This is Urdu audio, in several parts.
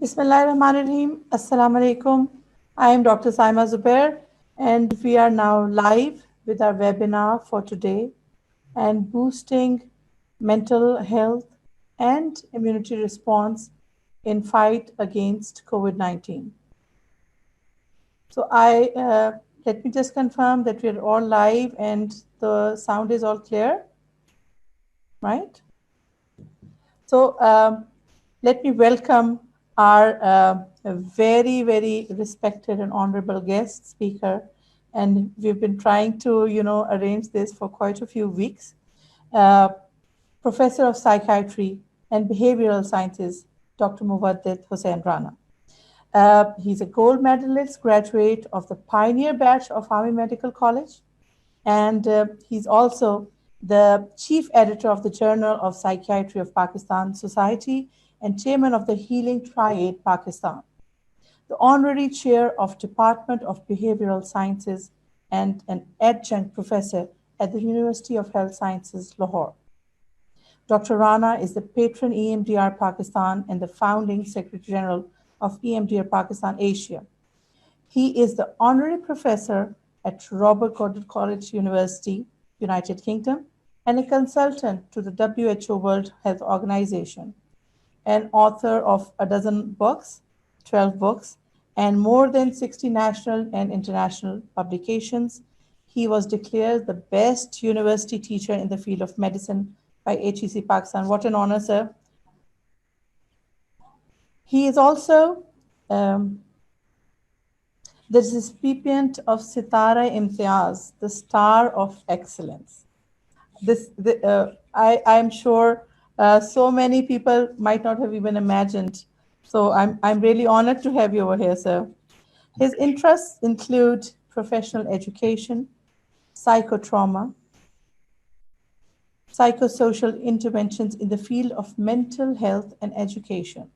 Bismillahirrahmanirrahim. Assalamu alaikum. I am Dr. Saima Zubair, and we are now live with our webinar for today and boosting mental health and immunity response in fight against COVID-19. So let me just confirm that we are all live and the sound is all clear, right? So let me welcome our very, very respected and honorable guest speaker. And we've been trying to, arrange this for quite a few weeks. Professor of Psychiatry and Behavioral Sciences, Dr. Muwaddid Hussain Rana. He's a gold medalist graduate of the pioneer batch of Army Medical College. And he's also the chief editor of the Journal of Psychiatry of Pakistan Society and chairman of the Healing Triad Pakistan, the honorary chair of Department of Behavioral Sciences and an adjunct professor at the University of Health Sciences, Lahore. Dr. Rana is the patron EMDR Pakistan and the founding Secretary General of EMDR Pakistan Asia. He is the honorary professor at Robert Gordon College University, United Kingdom, and a consultant to the WHO World Health Organization, an author of a dozen books, 12 books, and more than 60 national and international publications. He was declared the best university teacher in the field of medicine by HEC Pakistan. What an honor, sir. He is also the recipient of Sitara Imtiaz, the Star of Excellence. I'm sure so many people might not have even imagined. So I'm really honored to have you over here, sir. His interests include professional education, psychotrauma, psychosocial interventions in the field of mental health and education.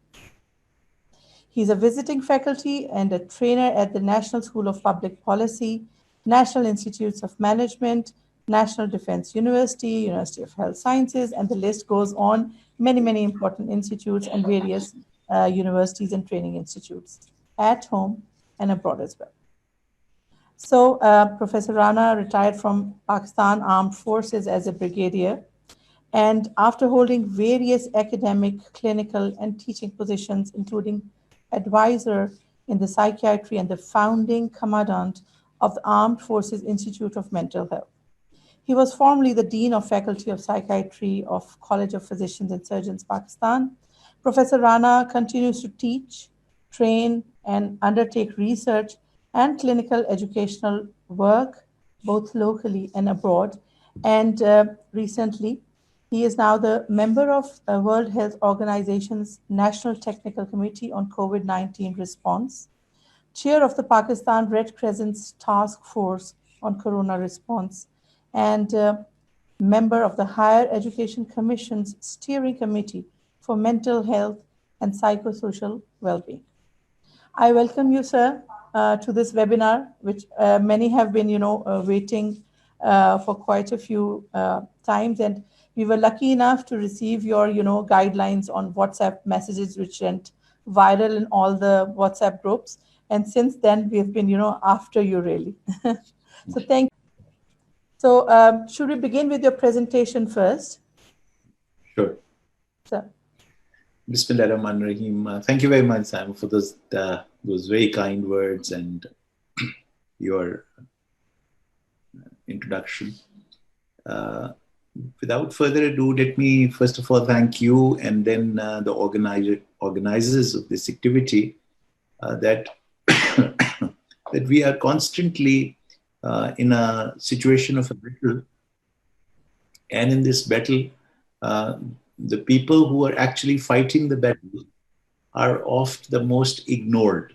He's a visiting faculty and a trainer at the National School of Public Policy, National Institutes of Management, National Defense University, University of Health Sciences, and the list goes on. Many, many important institutes and various universities and training institutes at home and abroad as well. So Professor Rana retired from Pakistan Armed Forces as a brigadier. And after holding various academic, clinical, and teaching positions, including advisor in the psychiatry and the founding commandant of the Armed Forces Institute of Mental Health. He was formerly the Dean of Faculty of Psychiatry of College of Physicians and Surgeons, Pakistan. Professor Rana continues to teach, train, and undertake research and clinical educational work, both locally and abroad. And recently, he is now the member of the World Health Organization's National Technical Committee on COVID-19 Response, chair of the Pakistan Red Crescent's Task Force on Corona Response, and member of the Higher Education Commission's Steering Committee for Mental Health and Psychosocial Wellbeing. I welcome you, sir, to this webinar, which many have been, waiting for quite a few times. And we were lucky enough to receive your, guidelines on WhatsApp messages, which went viral in all the WhatsApp groups. And since then, we've been, after you really. So thank you. So should we begin with your presentation first? Sure. Sir. Bismillahirrahmanirrahim. Thank you very much, Sam, for those very kind words and your introduction. Without further ado, let me first of all thank you and then the organizers of this activity that that we are constantly in a situation of a battle, and in this battle, the people who are actually fighting the battle are oft the most ignored,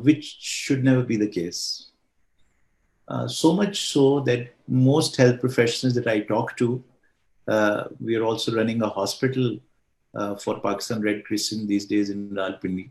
which should never be the case. So much so that most health professionals that I talk to, we are also running a hospital for Pakistan Red Crescent these days in Rawalpindi.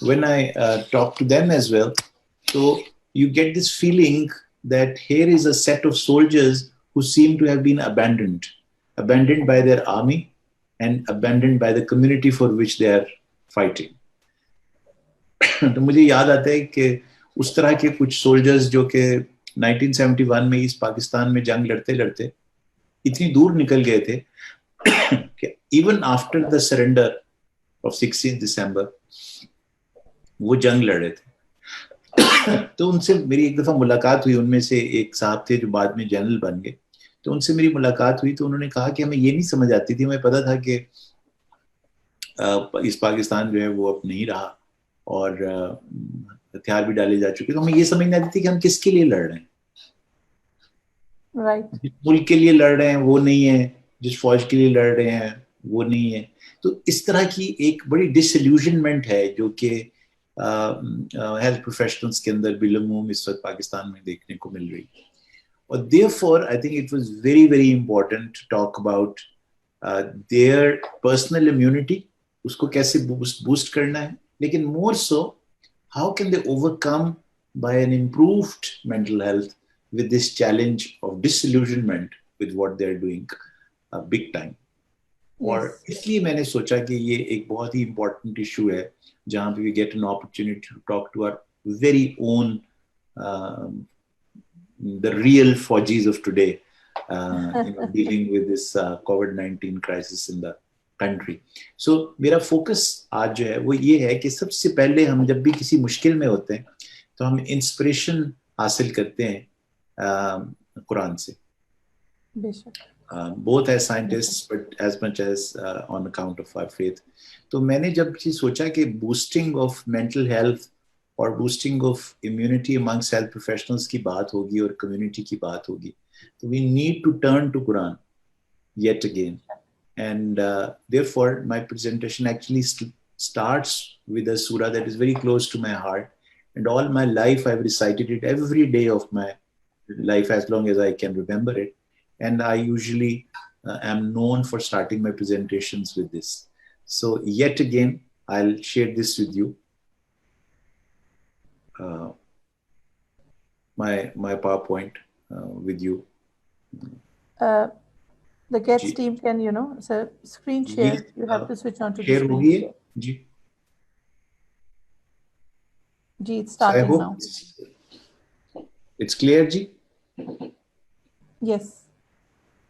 When I talk to them as well, so you get this feeling that here is a set of soldiers who seem to have been abandoned by their army and abandoned by the community for which they are fighting. تو مجھے یاد آتا ہے کہ اس طرح کے کچھ سولجرز جو کہ 1971 میں اس پاکستان میں جنگ لڑتے لڑتے اتنی دور نکل گئے تھے کہ even after the surrender of 16 دسمبر وہ جنگ لڑ رہے تھے. تو ان سے میری ایک دفعہ ملاقات ہوئی. ان میں سے ایک صاحب تھے جو بعد میں جنرل بن گئے. تو ان سے میری ملاقات ہوئی تو انہوں نے کہا کہ ہمیں یہ نہیں سمجھ آتی تھی, ہمیں پتا تھا کہ اس پاکستان جو ہے وہ اب نہیں رہا اور ہتھیار بھی ڈالے جا چکے, تو ہمیں یہ سمجھ نہیں آتی تھی کہ ہم کس کے لیے لڑ رہے ہیں. جس ملک کے لیے لڑ رہے ہیں وہ نہیں ہے, جس فوج کے لیے لڑ رہے ہیں وہ نہیں ہے. تو اس طرح کی ایک بڑی ڈس ایلیوژنمنٹ ہے جو کہ ہیلتھ پروفیشنلز کے اندر بالعموم اس وقت پاکستان میں دیکھنے کو مل رہی ہے. اور therefore I think it was very very important to talk about their personal immunity, اس کو کیسے بوسٹ کرنا ہے, لیکن more so how can they overcome by an improved mental health with this challenge of disillusionment with what they're doing big time. اور اس لیے میں نے سوچا کہ یہ ایک بہت ہی امپورٹنٹ ایشو ہے جہاں پہ we get an opportunity to talk to our very own the real Fauji's of today, dealing with this COVID-19 crisis in the country. So میرا فوکس آج جو ہے وہ یہ ہے کہ سب سے پہلے ہم جب بھی کسی مشکل میں ہوتے ہیں تو ہم انسپریشن حاصل کرتے ہیں قرآن سے. both as scientists but as much as on account of our faith. تو میں نے جب یہ سوچا کہ boosting of mental health اور boosting of immunity amongst health professionals کی بات ہوگی اور community کی بات ہوگی, تو we need to turn to Quran yet again. And therefore my presentation actually starts with a surah that is very close to my heart, and all my life I've recited it every day of my life as long as I can remember it. And I usually am known for starting my presentations with this. So yet again I'll share this with you. My PowerPoint with you. The guest team can, screen share. You have to switch on to the screen share. Ji. Ji, it's starting now. It's clear, Ji? Yes.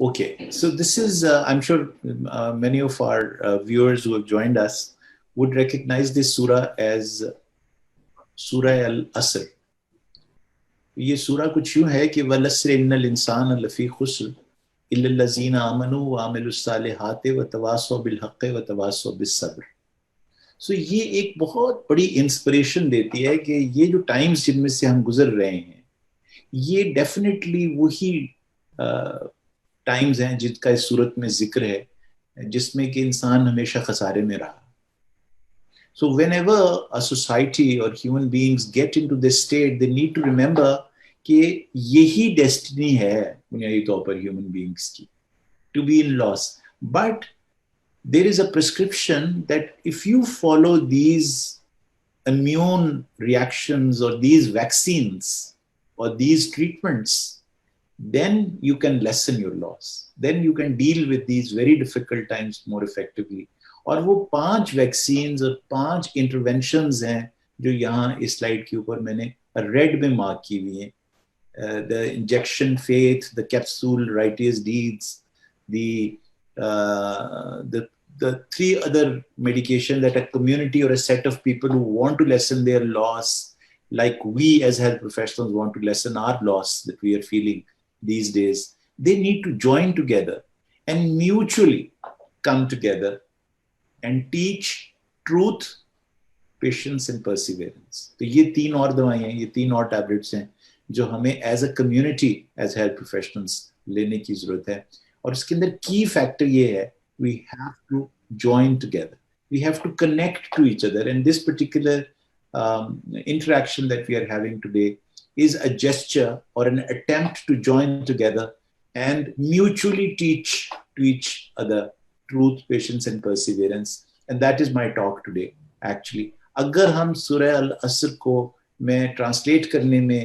Okay. So this is, I'm sure many of our viewers who have joined us would recognize this surah as Surah Al-Asr. یہ سورہ کچھ یوں ہے کہ وَالْعَصْرِ إِنَّ الْإِنسَانَ لَفِي خُسْرٍ إِلَّا الَّذِينَ آمَنُوا وَعَمِلُوا الصَّالِحَاتِ وَتَوَاصَوْا بِالْحَقِّ وَتَوَاصَوْا بِالصَّبْرِ. سو یہ ایک بہت بڑی انسپریشن دیتی ہے کہ یہ جو ٹائمز جن میں سے ہم گزر رہے ہیں یہ ڈیفینیٹلی وہی ٹائمز ہیں جن کا اس صورت میں ذکر ہے جس میں کہ انسان ہمیشہ خسارے میں رہا. So whenever a society or human beings get into this state, they need to remember کہ یہی ڈیسٹنی ہے بنیادی طور پر human beings کی, to be in loss. But there is a prescription that if you follow these immune reactions or these vaccines or these treatments, then you can lessen your loss. Then you can deal with these very difficult times more effectively. اور وہ 5 ویکسینز اور 5 انٹروینشنز ہیں جو یہاں اس سلائڈ کے اوپر میں نے ریڈ میں مارک کی ہوئی ہیں. The injection faith, the capsule righteous deeds, the 3 other medication that a community or a set of people who want to lessen their loss, like we as health professionals want to lessen our loss that we are feeling these days, they need to join together and mutually come together and teach truth, patience and perseverance. تو یہ 3 اور دوائیں ہیں, یہ 3 اور ٹیبلٹس ہیں جو ہمیں as a community as health professionals لینے کی ضرورت ہے. اور اس کے اندر کی فیکٹر یہ ہے, we have to join together, we have to connect to each other, and this particular interaction that we are having today is a gesture or an attempt to join together and mutually teach to each other truth, patience and perseverance. And that is my talk today actually. اگر ہم سورہ العصر کو میں ٹرانسلیٹ کرنے میں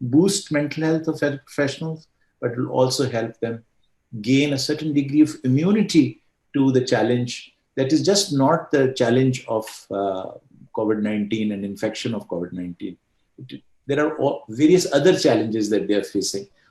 boost mental health of professionals, but it will also help them gain a certain degree of immunity to the challenge that is just not the challenge of COVID-19 and infection of COVID-19. There are various other challenges that they are facing,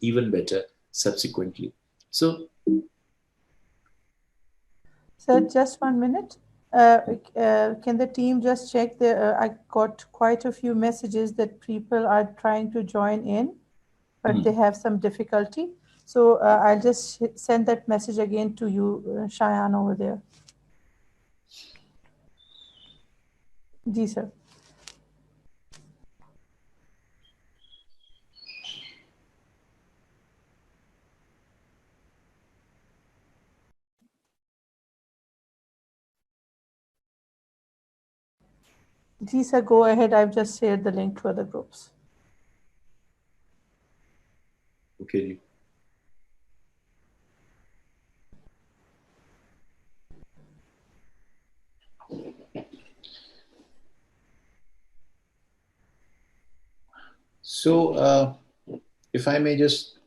even better subsequently. So, sir, just 1 minute. Can the team just check I got quite a few messages that people are trying to join in, but they have some difficulty. So I'll just send that message again to you, Cheyenne, over there. Ji, sir. Ji, sir, go ahead. I've just shared the link to other groups. Okay. So, if I may just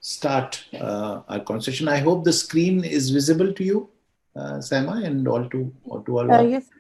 start our conversation. I hope the screen is visible to you, Saima, and to all. Yes,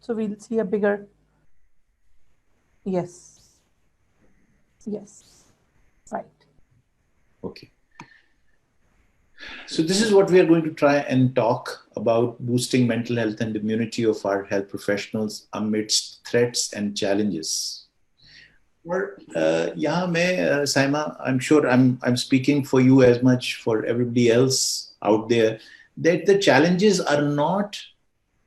so we'll see a bigger. Yes. Yes. Right. Okay. So this is what we are going to try and talk about: boosting mental health and immunity of our health professionals amidst threats and challenges. Or yeah, Saima, I'm sure I'm speaking for you as much for everybody else out there, that the challenges are not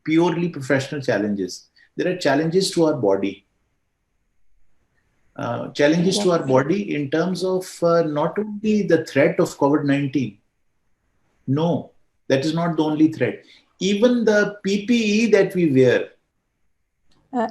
purely professional challenges. There are challenges to our body. Challenges to our body in terms of not only the threat of COVID-19. No, that is not the only threat. Even the PPE that we wear,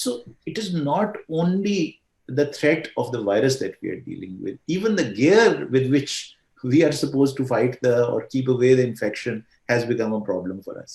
So it is not only the threat of the virus that we are dealing with, even the gear with which we are supposed to fight or keep away the infection has become a problem for us.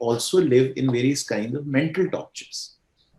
also live in various kinds of mental tortures.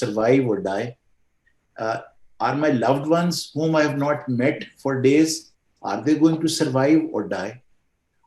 survive or die? Are my loved ones whom I have not met for days, are they going to survive or die?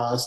hours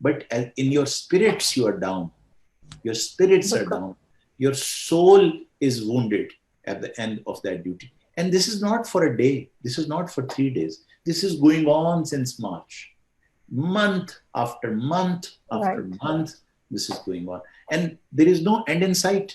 but in your spirits you are down, your spirits are down, your soul is wounded at the end of that duty. And this is not for a day, this is not for 3 days, this is going on since March, month after month after month, this is going on and there is no end in sight.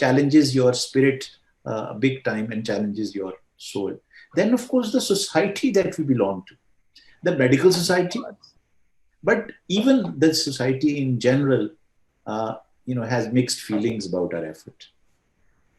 challenges your spirit big time and challenges your soul. Then of course the society that we belong to, the medical society, but even the society in general has mixed feelings about our effort.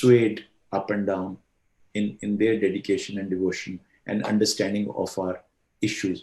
swayed up and down in their dedication and devotion and understanding of our issues.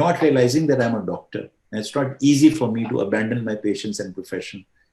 not realizing that I'm a doctor and it's not easy for me to abandon my patients and profession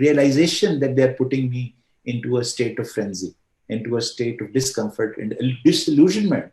realization that they are putting me into a state of frenzy, into a state of discomfort and disillusionment.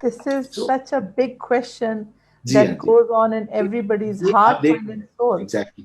This is such a big question that goes on in everybody's heart and soul. Exactly.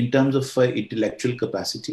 in terms of intellectual capacity,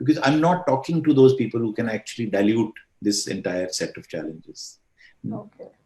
Because I'm not talking to those people who can actually dilute this entire set of challenges. Okay.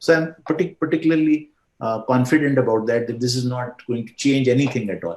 So I'm particularly confident about that this is not going to change anything at all.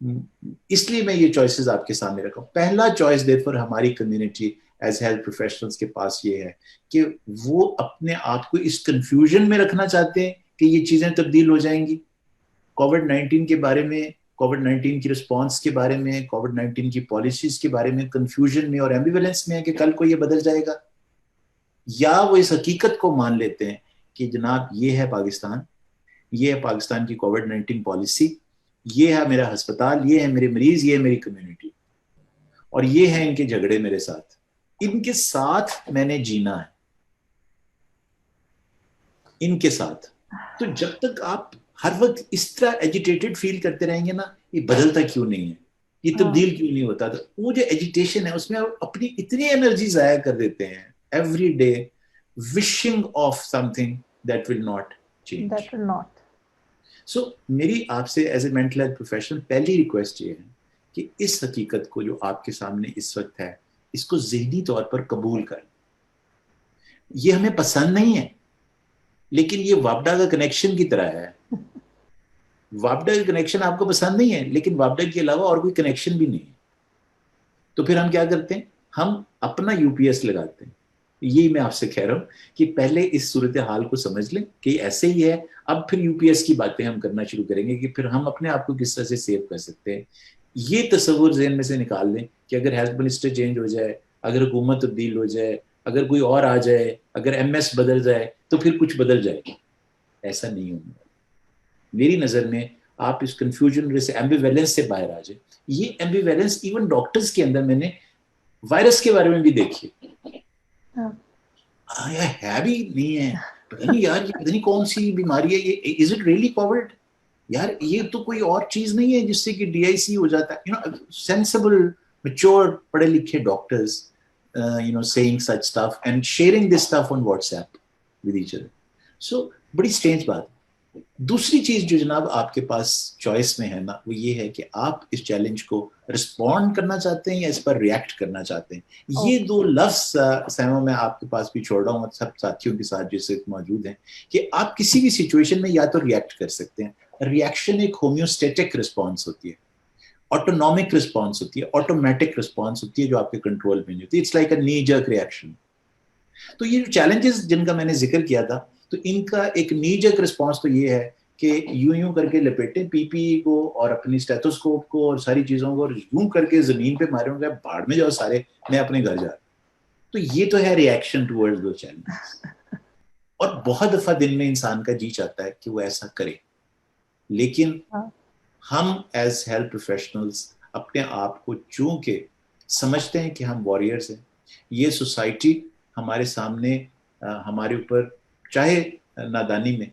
اس لیے میں یہ چوائسیز آپ کے سامنے رکھا ہوں. پہلا چوائس دیر فار ہماری کمیونٹی ایز ہیلتھ پروفیشنلز کے پاس یہ ہے کہ وہ اپنے آپ کو اس کنفیوژن میں رکھنا چاہتے ہیں کہ یہ چیزیں تبدیل ہو جائیں گی. کووڈ-19 کے بارے میں, کووڈ-19 کی رسپانس کے بارے میں, کووڈ-19 کی پالیسیز کے بارے میں کنفیوژن میں اور ایمبیولنس میں ہے کہ کل کو یہ بدل جائے گا, یا وہ اس حقیقت کو مان لیتے ہیں کہ جناب یہ ہے پاکستان, یہ ہے پاکستان کی کووڈ-19 پالیسی, یہ ہے میرا ہسپتال, یہ ہے میرے مریض, یہ ہے میری کمیونٹی, اور یہ ہے ان کے جھگڑے میرے ساتھ, ان کے ساتھ میں نے جینا ہے, ان کے ساتھ. تو جب تک آپ ہر وقت اس طرح ایجیٹیٹڈ فیل کرتے رہیں گے نا, یہ بدلتا کیوں نہیں ہے, یہ تبدیل کیوں نہیں ہوتا, تو وہ جو ایجیٹیشن ہے اس میں آپ اپنی اتنی انرجی ضائع کر دیتے ہیں every day wishing of something that will not change. That will not. So میری آپ سے as a mental health professional پہلی ریکویسٹ یہ ہے کہ اس حقیقت کو جو آپ کے سامنے اس وقت ہے, اس کو ذہنی طور پر قبول کریں. یہ ہمیں پسند نہیں ہے, لیکن یہ وابڈا کا کنیکشن کی طرح ہے. وابڈا کا کنیکشن آپ کو پسند نہیں ہے, لیکن وابڈا کے علاوہ اور کوئی کنیکشن بھی نہیں ہے. تو پھر ہم کیا کرتے ہیں, ہم اپنا یو پی ایس لگاتے ہیں. یہی میں آپ سے کہہ رہا ہوں کہ پہلے اس صورتحال کو سمجھ لیں کہ ایسے ہی ہے, اب پھر یو پی ایس کی باتیں ہم کرنا شروع کریں گے کہ پھر ہم اپنے آپ کو کس طرح سے سیو کر سکتے ہیں. یہ تصور ذہن میں سے نکال لیں کہ اگر ہیلتھ منسٹر چینج ہو جائے, اگر حکومت تبدیل ہو جائے, اگر کوئی اور آ جائے, اگر ایم ایس بدل جائے تو پھر کچھ بدل جائے گا. ایسا نہیں ہونے والا. میری نظر میں آپ اس کنفیوژن سے, ایمبیویلنس سے باہر آ جائیں. یہ ایمبیویلنس ایون ڈاکٹرز کے اندر میں نے وائرس کے بارے میں بھی دیکھی ہے بھی نہیں ہے, پتہ نہیں یار یہ پتہ نہیں کون سی بیماری ہے, یہ از اٹ ریئلی کووڈ, یار یہ تو کوئی اور چیز نہیں ہے جس سے کہ ڈی آئی سی ہو جاتا ہے. سینسیبل میچور پڑھے لکھے doctors saying such stuff and sharing this stuff on WhatsApp with each other. So بڑی اسٹرینج بات. دوسری چیز جو جناب آپ کے پاس چوائس میں ہے نا, وہ یہ ہے کہ آپ اس چیلنج کو رسپونڈ کرنا چاہتے ہیں یا اس پر ریئیکٹ کرنا چاہتے ہیں. یہ دو لفظ سیما میں آپ کے پاس بھی چھوڑ رہا ہوں سب ساتھیوں کے ساتھ جو موجود ہیں, کہ آپ کسی بھی سچویشن میں یا تو ریئیکٹ کر سکتے ہیں. ریئیکشن ایک ہومیوسٹیٹک رسپانس ہوتی ہے, آٹونومک رسپانس ہوتی ہے, آٹومیٹک رسپانس ہوتی ہے جو آپ کے کنٹرول میں نہیں ہوتی. اٹس لائک اے نی جرک ریئیکشن. تو یہ جو چیلنجز جن کا میں نے ذکر کیا تھا, تو ان کا ایک نی جرک رسپانس تو یہ ہے کہ یوں کر کے لپیٹیں پی پی کو اور اپنی اسٹیتھوسکوپ کو اور ساری چیزوں کو, اور یوں کر کے زمین پہ مارے ہوں گے, بھاڑ میں جاؤ سارے, میں اپنے گھر جا رہا ہوں. تو یہ تو ہے ریئیکشن ٹورڈز دو چیلنجز. اور بہت دفعہ دن میں انسان کا جی چاہتا ہے کہ وہ ایسا کرے, لیکن ہم ایز ہیلتھ پروفیشنلز اپنے آپ کو چونکہ سمجھتے ہیں کہ ہم واریئرز ہیں, یہ سوسائٹی ہمارے سامنے ہمارے اوپر چاہے نادانی میں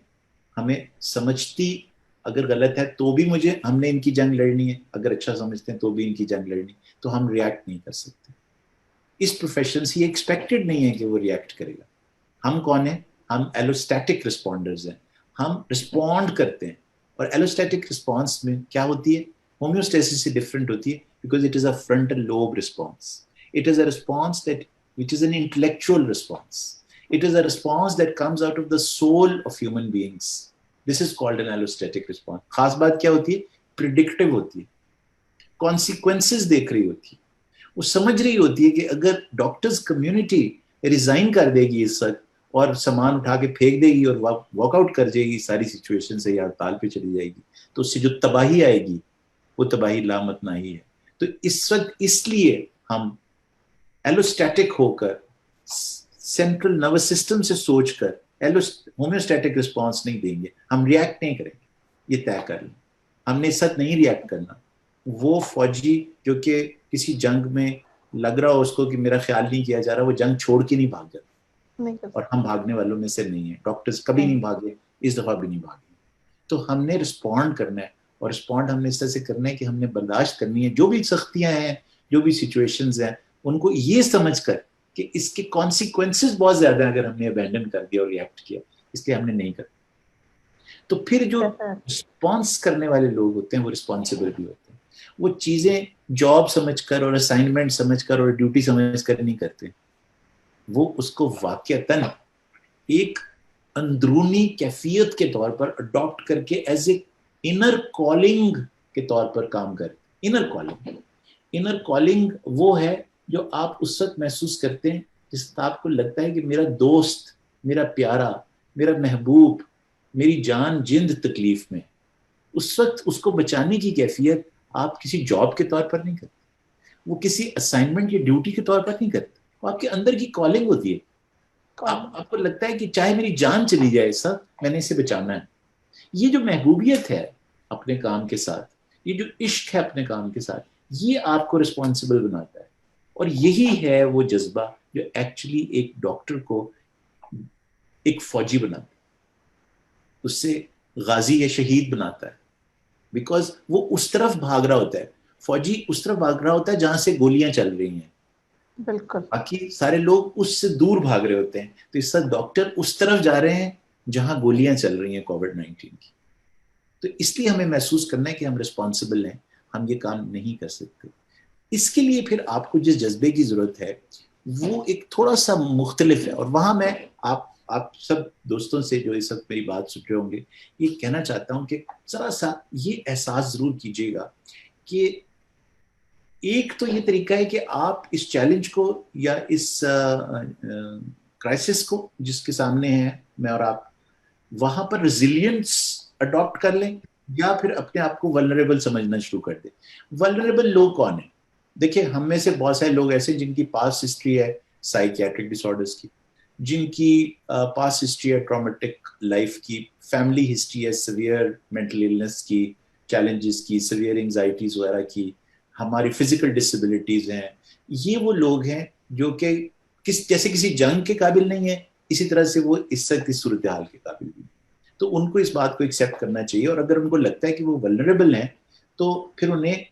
ہمیں سمجھتی اگر غلط ہے تو بھی ہم نے ان کی جنگ لڑنی ہے, اگر اچھا سمجھتے ہیں تو بھی ان کی جنگ لڑنی, تو ہم ریئیکٹ نہیں کر سکتے. اس پروفیشن سے یہ ایکسپیکٹڈ نہیں ہے کہ وہ ریئیکٹ کرے گا. ہم کون ہیں, ہم ایلوسٹیٹک رسپونڈرز ہیں, ہم رسپونڈ کرتے ہیں. اور ایلوسٹیٹک رسپانس میں کیا ہوتی ہے, ہومیوسٹیسس سے ڈفرینٹ ہوتی ہے, because it is a frontal lobe response. It is a response that which is an intellectual response. It is a response that comes out of the soul of human beings. This is called an allostatic response. خاص بات کیا ہوتی ہے, predictive ہوتی ہے, consequences دیکھ رہی ہوتی ہے, وہ سمجھ رہی ہوتی ہے کہ اگر ڈاکٹرز کمیونٹی ریزائن کر دے گی اس وقت اور سامان اٹھا کے پھینک دے گی اور واک آؤٹ کر جائے گی ساری سچویشن سے, یا ہڑتال پہ چلی جائے گی, تو اس سے جو تباہی آئے گی وہ تباہی لامت نہیں ہے. تو اس وقت اس لیے ہم ایلوسٹیٹک ہو کر سینٹرل نروس سسٹم سے سوچ کر ہومیوسٹیٹک رسپانس نہیں دیں گے, ہم ریئیکٹ نہیں کریں گے. یہ طے کر لیں, ہم نے اس وقت نہیں ریئیکٹ کرنا. وہ فوجی جو کہ کسی جنگ میں لگ رہا ہو اس کو کہ میرا خیال نہیں کیا جا رہا, وہ جنگ چھوڑ کے نہیں بھاگ جاتا, اور ہم بھاگنے والوں میں سے نہیں ہیں. ڈاکٹرز کبھی نہیں بھاگے, اس دفعہ بھی نہیں بھاگے. تو ہم نے رسپونڈ کرنا ہے, اور رسپونڈ ہم نے اس طرح سے کرنا ہے کہ ہم نے برداشت کرنی ہے جو بھی سختیاں ہیں, جو بھی سچویشنز ہیں, ان کو یہ سمجھ کر کہ اس کے کانسیکوینسز بہت زیادہ ہیں اگر ہم نے ابینڈن کر دیا اور ریئیکٹ کیا, اس لیے ہم نے نہیں کرا. تو پھر جو رسپانس کرنے والے لوگ ہوتے ہیں وہ رسپانسیبل بھی ہوتے ہیں. وہ چیزیں جاب سمجھ کر اور اسائنمنٹ سمجھ کر اور ڈیوٹی سمجھ کر نہیں کرتے, وہ اس کو واقعتاً ایک اندرونی کیفیت کے طور پر اڈاپٹ کر کے ایز اے انر کالنگ کے طور پر کام کرتے. انر کالنگ وہ ہے جو آپ اس وقت محسوس کرتے ہیں جس وقت آپ کو لگتا ہے کہ میرا دوست، میرا پیارا، میرا محبوب، میری جان جند تکلیف میں. اس وقت اس کو بچانے کی کیفیت آپ کسی جاب کے طور پر نہیں کرتے، وہ کسی اسائنمنٹ یا ڈیوٹی کے طور پر نہیں کرتے، وہ آپ کے اندر کی کالنگ ہوتی ہے. آپ کو لگتا ہے کہ چاہے میری جان چلی جائے سب، میں نے اسے بچانا ہے. یہ جو محبوبیت ہے اپنے کام کے ساتھ، یہ جو عشق ہے اپنے کام کے ساتھ، یہ آپ کو رسپانسبل بناتا ہے. اور یہی ہے وہ جذبہ جو ایکچولی ایک ڈاکٹر کو ایک فوجی بناتا ہے، اس سے غازی یا شہید بناتا ہے. بیکاز وہ اس طرف بھاگ رہا ہوتا ہے، فوجی اس طرف بھاگ رہا ہوتا ہے جہاں سے گولیاں چل رہی ہیں، بالکل. باقی سارے لوگ اس سے دور بھاگ رہے ہوتے ہیں. تو اس وقت ڈاکٹر اس طرف جا رہے ہیں جہاں گولیاں چل رہی ہیں کووڈ-19 کی. تو اس لیے ہمیں محسوس کرنا ہے کہ ہم رسپانسبل ہیں، ہم یہ کام نہیں کر سکتے. اس کے لیے پھر آپ کو جس جذبے کی ضرورت ہے وہ ایک تھوڑا سا مختلف ہے. اور وہاں میں آپ سب دوستوں سے جو اس وقت میری بات سن رہے ہوں گے یہ کہنا چاہتا ہوں کہ ذرا سا یہ احساس ضرور کیجیے گا کہ ایک تو یہ طریقہ ہے کہ آپ اس چیلنج کو یا اس کرائسس کو جس کے سامنے ہیں میں اور آپ، وہاں پر ریزیلینس اڈاپٹ کر لیں یا پھر اپنے آپ کو ولنریبل سمجھنا شروع کر دیں. ولنریبل لوگ کون ہیں؟ دیکھیں ہم میں سے بہت سارے لوگ ایسے جن کی پاس ہسٹری ہے سائیکیاٹرک ڈس آرڈرس کی، جن کی پاس ہسٹری ہے ٹرامیٹک لائف کی، فیملی ہسٹری ہے سیویئر مینٹل النس کی، چیلنجز کی، سیویئر انگزائٹیز وغیرہ کی، ہماری فزیکل ڈسیبلٹیز ہیں. یہ وہ لوگ ہیں جو کہ جیسے کسی جنگ کے قابل نہیں ہیں، اسی طرح سے وہ اس وقت کی صورتحال کے قابل بھی. تو ان کو اس بات کو ایکسیپٹ کرنا چاہیے، اور اگر ان کو لگتا ہے کہ وہ ولنریبل ہیں تو پھر انہیں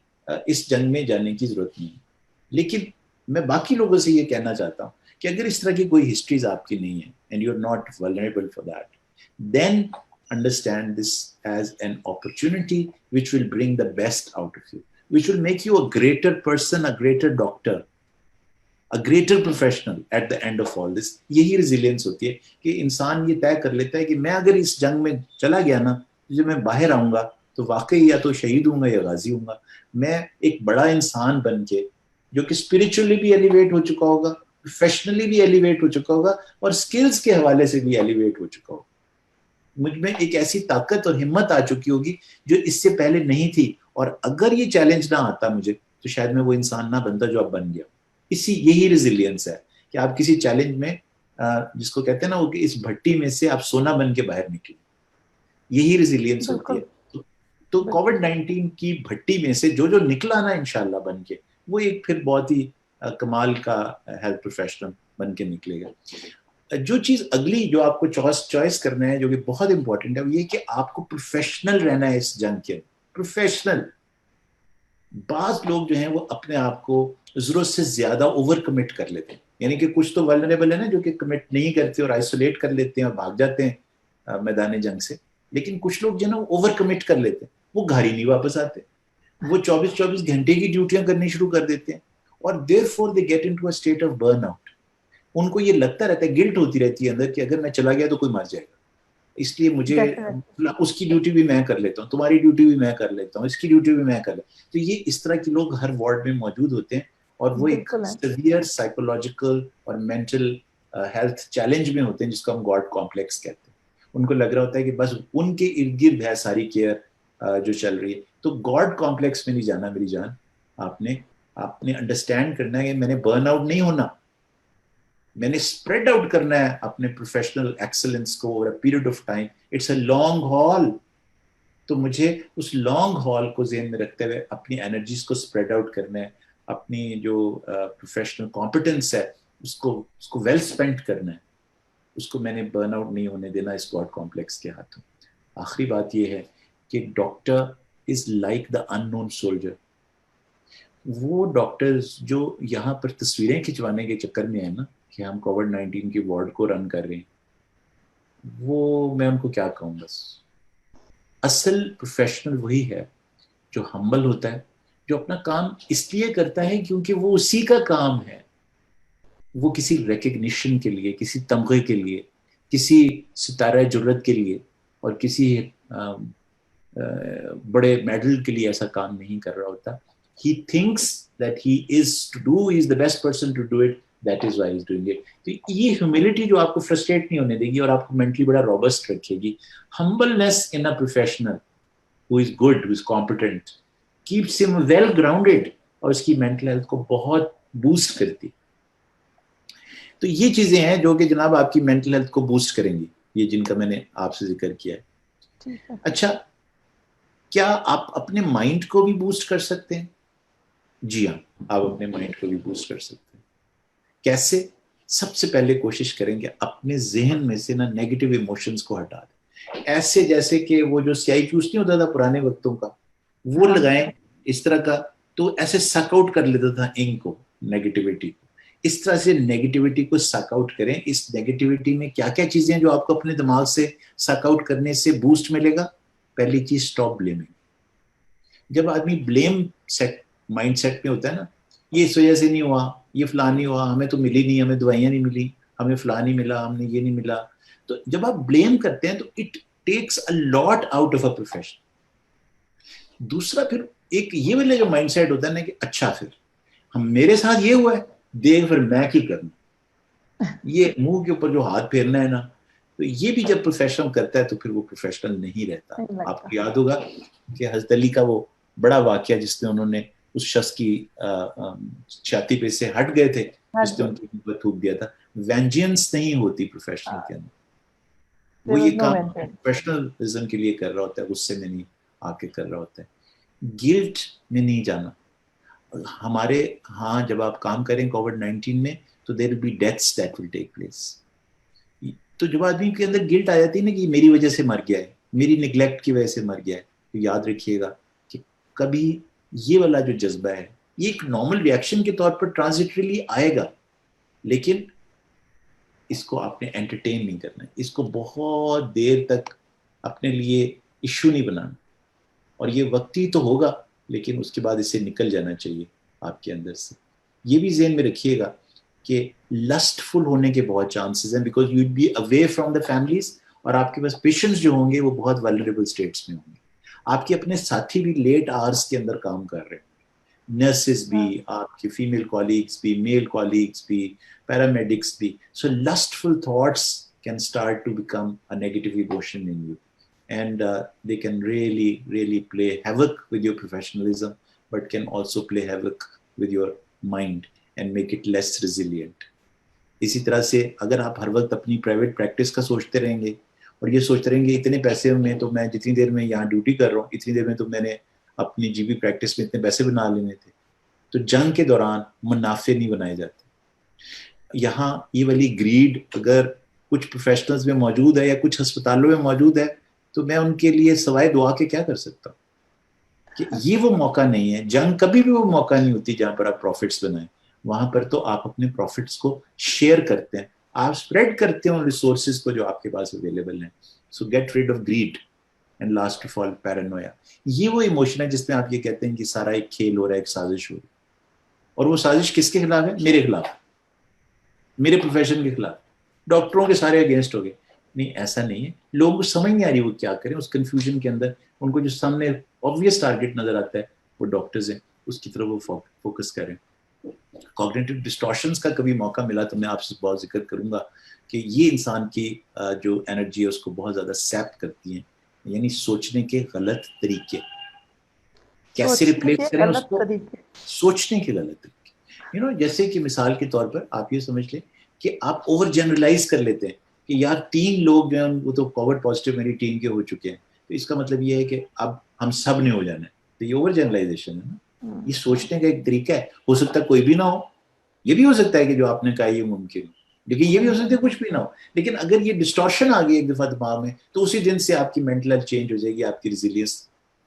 اس جنگ میں جانے کی ضرورت نہیں ہے. لیکن میں باقی لوگوں سے یہ کہنا چاہتا ہوں کہ اگر اس طرح کی کوئی ہسٹریز آپ کی نہیں ہے and you are not vulnerable for that, then understand this as an opportunity which will bring the best out of you, which will make you a greater person, a greater doctor, a greater professional at the end of all this. یہی ریزیلینس ہوتی ہے کہ انسان یہ طے کر لیتا ہے کہ میں اگر اس جنگ میں چلا گیا نا، جب میں باہر آؤں گا تو واقعی یا تو شہید ہوں گا یا غازی ہوں گا. میں ایک بڑا انسان بن کے جو کہ اسپرچولی بھی ایلیویٹ ہو چکا ہوگا، پروفیشنلی بھی ایلیویٹ ہو چکا ہوگا، اور اسکلز کے حوالے سے بھی ایلیویٹ ہو چکا ہوگا. مجھ میں ایک ایسی طاقت اور ہمت آ چکی ہوگی جو اس سے پہلے نہیں تھی. اور اگر یہ چیلنج نہ آتا مجھے تو شاید میں وہ انسان نہ بنتا جو اب بن گیا. یہی ریزیلینس ہے کہ آپ کسی چیلنج میں جس کو کہتے ہیں نا وہ کہ اس بھٹی میں سے آپ سونا بن کے باہر نکلیں، یہی ریزیلینس ہوتی ہے. تو کووڈ-19 کی بھٹی میں سے جو نکلا نا انشاءاللہ بن کے، وہ ایک پھر بہت ہی کمال کا ہیلتھ پروفیشنل بن کے نکلے گا. جو چیز اگلی جو آپ کو چوائس کرنا ہے جو کہ بہت امپورٹنٹ ہے وہ یہ کہ آپ کو پروفیشنل رہنا ہے اس جنگ کے. پروفیشنل. بعض لوگ جو ہیں وہ اپنے آپ کو ضرورت سے زیادہ اوور کمٹ کر لیتے ہیں، یعنی کہ کچھ تو ولنریبل ہے نا جو کہ کمٹ نہیں کرتے اور آئسولیٹ کر لیتے ہیں اور بھاگ جاتے ہیں میدان جنگ سے. لیکن کچھ لوگ جو ہے نا اوور کمٹ کر لیتے ہیں، وہ گھر ہی نہیں واپس آتے، وہ 24 گھنٹے کی ڈیوٹیاں کرنی شروع کر دیتے ہیں، اور therefore they get into a state of burnout. ان کو یہ لگتا رہتا ہے، گلٹ ہوتی رہتی ہے اندر کہ اگر میں چلا گیا تو کوئی مر جائے گا، اس لیے مجھے اس کی ڈیوٹی بھی میں کر لیتا ہوں، تمہاری ڈیوٹی بھی میں کر لیتا ہوں، اس کی ڈیوٹی بھی میں کر لیتا ہوں. تو یہ اس طرح کے لوگ ہر وارڈ میں موجود ہوتے ہیں، اور وہ ایک سیویئر سائیکولوجیکل اور مینٹل ہیلتھ چیلنج میں ہوتے ہیں جس کو ہم گاڈ کمپلیکس کہتے ہیں. ان کو لگ رہا ہوتا ہے کہ بس ان کے ارد گرد ہے ساری کیئر جو چل رہی ہے. تو گاڈ کمپلیکس میں نہیں جانا میری جان. آپ نے انڈرسٹینڈ کرنا ہے کہ میں نے برن آؤٹ نہیں ہونا، میں نے اسپریڈ آؤٹ کرنا ہے اپنے پروفیشنل ایکسلنس کو over a period of time. It's a long haul. تو مجھے اس لانگ ہال کو ذہن میں رکھتے ہوئے اپنی انرجیز کو اسپریڈ آؤٹ کرنا ہے، اپنی جو پروفیشنل کمپٹنس ہے اس کو ویل اسپینڈ کرنا ہے. اس کو میں نے برن آؤٹ نہیں ہونے دینا اس گاڈ کمپلیکس کے ہاتھوں. آخری بات یہ ہے کہ doctor is like the unknown soldier. وہ ڈاکٹرز جو یہاں پر تصویریں کھنچوانے کے چکر میں ہیں نا کہ ہم کووڈ-19 کی وارڈ کو رن کر رہے ہیں، وہ میں ان کو کیا کہوں. بس اصل پروفیشنل وہی ہے جو ہمبل ہوتا ہے، جو اپنا کام اس لیے کرتا ہے کیونکہ وہ اسی کا کام ہے. وہ کسی ریکگنیشن کے لیے، کسی تمغے کے لیے، کسی ستارہ جرت کے لیے اور کسی بڑے میڈل کے لیے ایسا کام نہیں کر رہا ہوتا. He thinks that he is the best person to do it. That is why he is doing it. تو یہ ہیوملٹی جو آپ کو فرسٹریٹ نہیں ہونے دے گی اور آپ کو مینٹلی بڑا روبسٹ رکھے گی. Humbleness in a professional who is good, who is competent, keeps him well grounded اور اس کی مینٹل ہیلتھ کو بہت بوسٹ کرتی. تو یہ چیزیں ہیں جو کہ جناب آپ کی مینٹل ہیلتھ کو بوسٹ کریں گی, یہ جن کا میں نے آپ سے ذکر کیا ہے. اچھا, کیا آپ اپنے مائنڈ کو بھی بوسٹ کر سکتے ہیں؟ جی ہاں, آپ اپنے مائنڈ کو بھی بوسٹ کر سکتے ہیں. کیسے؟ سب سے پہلے کوشش کریں گے اپنے ذہن میں سے نا نیگیٹو ایموشنز کو ہٹا دیں. ایسے جیسے کہ وہ جو سیاہی چوس نہیں ہوتا تھا پرانے وقتوں کا, وہ لگائیں اس طرح کا, تو ایسے سک آؤٹ کر لیتا تھا انک کو, نیگیٹیوٹی کو. اس طرح سے نیگیٹیوٹی کو سک آؤٹ کریں. اس نیگیٹیوٹی میں کیا کیا چیزیں جو آپ کو اپنے دماغ سے سک آؤٹ کرنے سے بوسٹ ملے گا؟ پہلی چیز, اسٹاپ بلیمنگ. جب آدمی بلیم سیٹ مائنڈ سیٹ میں ہوتا ہے نا, یہ اس وجہ سے نہیں ہوا, یہ فلاں نہیں ہوا, ہمیں تو ملی نہیں, ہمیں دوائیاں نہیں ملی, ہمیں فلاں نہیں ملا, ہم نے یہ نہیں ملا. تو جب آپ بلیم کرتے ہیں تو it takes a lot out of a profession. دوسرا پھر ایک یہ والا جو مائنڈ سیٹ ہوتا ہے نا کہ اچھا پھر ہم میرے ساتھ یہ ہوا ہے, دیکھ پھر میں کی کروں, یہ منہ کے اوپر جو ہاتھ پھیرنا ہے نا, تو یہ بھی جب پروفیشنل کرتا ہے تو پھر وہ پروفیشنل نہیں رہتا. آپ کو یاد ہوگا کہ حضرت علی کا وہ بڑا واقعہ جس میں انہوں نے اس شخص کی چھاتی پہ سے ہٹ گئے تھے, جس نے ان کی اوپر تھوک دیا تھا. وینجنس نہیں ہوتی پروفیشنل کے اندر. وہ یہ کام پروفیشنلزم کے لیے کر رہا ہوتا ہے, غصے میں نہیں آ کے کر رہا ہوتا ہے. گلٹ میں نہیں جانا. ہمارے ہاں جب آپ کام کریں کووڈ-19 میں تو there will be deaths that will take place. تو جب آدمی کے اندر گلٹ آ جاتی ہے نا کہ میری وجہ سے مر گیا ہے, میری نگلیکٹ کی وجہ سے مر گیا ہے, تو یاد رکھیے گا کہ کبھی یہ والا جو جذبہ ہے یہ ایک نارمل ریئیکشن کے طور پر ٹرانزٹریلی آئے گا, لیکن اس کو آپ نے انٹرٹین نہیں کرنا ہے, اس کو بہت دیر تک اپنے لیے ایشو نہیں بنانا. اور یہ وقتی تو ہوگا لیکن اس کے بعد اسے نکل جانا چاہیے آپ کے اندر سے. یہ بھی ذہن میں رکھیے گا کہ لسٹ فل ہونے کے بہت چانسز ہیں, because you be away from the families, اور آپ کے پاس پیشنٹس جو ہوں گے وہ بہت ویلنریبل اسٹیٹس میں ہوں گے. آپ کے اپنے ساتھی بھی لیٹ آورس کے اندر کام کر رہے ہیں, نرسز بھی, آپ کے فیمیل کولیگس بھی, میل کولیگس بھی, پیرامیڈکس بھی. سو lustful thoughts can start to become a negative emotion in you, and they can really play havoc with your professionalism, but can also play havoc with your mind and make it less resilient. اسی طرح سے اگر آپ ہر وقت اپنی پرائیویٹ پریکٹس کا سوچتے رہیں گے اور یہ سوچتے رہیں گے اتنے پیسے میں تو میں جتنی دیر میں یہاں ڈیوٹی کر رہا ہوں اتنی دیر میں تو میں نے اپنی جی بی پریکٹس میں اتنے پیسے بنا لینے تھے, تو جنگ کے دوران منافع نہیں بنائے جاتے. یہاں یہ والی گریڈ اگر کچھ پروفیشنلز میں موجود ہے یا کچھ ہسپتالوں میں موجود ہے تو میں ان کے لیے سوائے دعا کے کیا کر سکتا ہوں کہ یہ وہ موقع نہیں ہے. جنگ کبھی بھی وہ موقع نہیں ہوتی جہاں پر آپ پروفٹس بنائیں. وہاں پر تو آپ اپنے پروفٹس کو شیئر کرتے ہیں, آپ اسپریڈ کرتے ہیں ان ریسورسز کو جو آپ کے پاس اویلیبل ہیں. So get rid of greed and last of all paranoia. یہ وہ ایموشن ہے جس میں آپ یہ کہتے ہیں کہ سارا ایک کھیل ہو رہا ہے, ایک سازش ہو رہی ہے, اور وہ سازش کس کے خلاف ہے؟ میرے خلاف, میرے پروفیشن کے خلاف. ڈاکٹروں کے سارے اگینسٹ ہو گئے. نہیں, ایسا نہیں ہے. لوگوں کو سمجھ نہیں آ رہی وہ کیا کریں. اس کنفیوژن کے اندر ان کو جو سامنے obvious ٹارگیٹ نظر آتا ہے وہ ڈاکٹرز ہیں, اس کی طرف وہ فوکس کریں. کوگنیٹو ڈسٹارشنز کا کبھی موقع ملا تو میں آپ سے بہت ذکر کروں گا کہ یہ انسان کی جو انرجی ہے اس کو بہت زیادہ سیپ کرتی ہیں. یعنی سوچنے کے غلط طریقے کیسے ریپلیس کریں اس کو؟ سوچنے کے غلط طریقے. جیسے کہ مثال کے طور پر آپ یہ سمجھ لیں کہ آپ اوور جنرلائز کر لیتے ہیں کہ یار 3 لوگ جو ہیں وہ تو کووڈ پازیٹیو میری ٹیم کے ہو چکے ہیں, تو اس کا مطلب یہ ہے کہ اب ہم سب نے ہو جانا ہے. تو یہ اوور جنرلائزیشن ہے نا. یہ سوچنے کا ایک طریقہ ہے. ہو سکتا ہے کوئی بھی نہ ہو, یہ بھی ہو سکتا ہے کہ جو آپ نے کہا یہ ممکن ہو, لیکن یہ بھی ہو سکتا ہے کچھ بھی نہ ہو. لیکن اگر یہ ڈسٹارشن آ گئی ایک دفعہ دماغ میں تو اسی دن سے آپ کی مینٹل ہیلتھ چینج ہو جائے گی, آپ کی ریزیلینس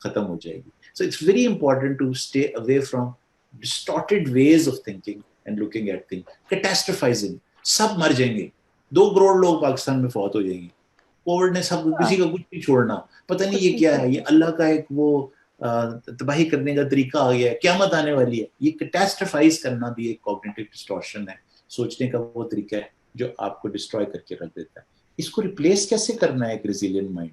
ختم ہو جائے گی. So it's very important to stay away from distorted ways of thinking and looking at thing. Catastrophising, سب مر جائیں گے, 2 کروڑ لوگ پاکستان میں فوت ہو جائیں گے, کووڈ نے سب کسی کا کچھ نہیں چھوڑنا, پتہ نہیں یہ کیا ہے, یہ اللہ کا ایک وہ تباہی کرنے کا طریقہ آ گیا ہے, قیامت آنے والی ہے. یہ کیٹاسٹرفائز کرنا بھی ایک کوگنیٹو ڈسٹارشن ہے. سوچنے کا وہ طریقہ ہے جو آپ کو ڈسٹروائے کر کے رکھ دیتا ہے. اس کو ریپلیس کیسے کرنا ہے ایک resilient mind?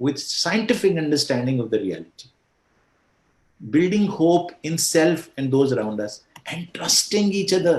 With scientific understanding of the reality, building hope in self and those around us, and trusting each other.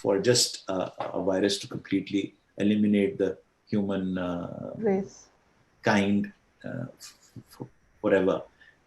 for just a virus to completely eliminate the human race kind forever.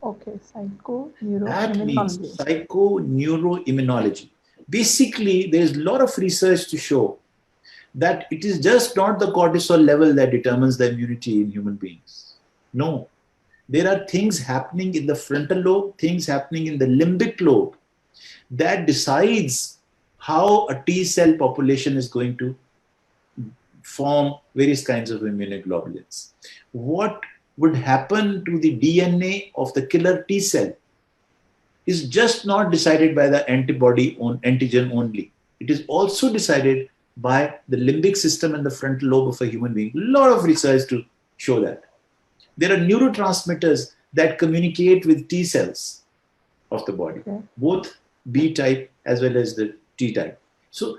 Okay, psycho-neuroimmunology. That means psycho-neuroimmunology. Basically, there is a lot of research to show that it is just not the cortisol level that determines the immunity in human beings. No, there are things happening in the frontal lobe, things happening in the limbic lobe that decides how a T cell population is going to form various kinds of immunoglobulins. What would happen to the DNA of the killer T cell is just not decided by the antigen only. It is also decided by the limbic system and the frontal lobe of a human being. A lot of research to show that. There are neurotransmitters that communicate with T cells of the body, both B type as well as the T type. So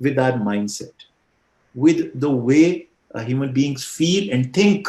with our mindset, with the way human beings feel and think.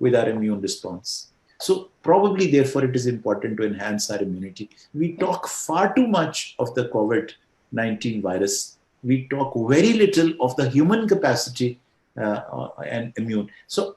with our immune response. So probably therefore it is important to enhance our immunity. We talk far too much of the COVID-19 virus. We talk very little of the human capacity and immune. So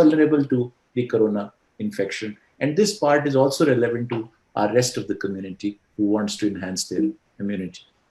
vulnerable to the corona infection. And this part is also relevant to our rest of the community who wants to enhance their immunity.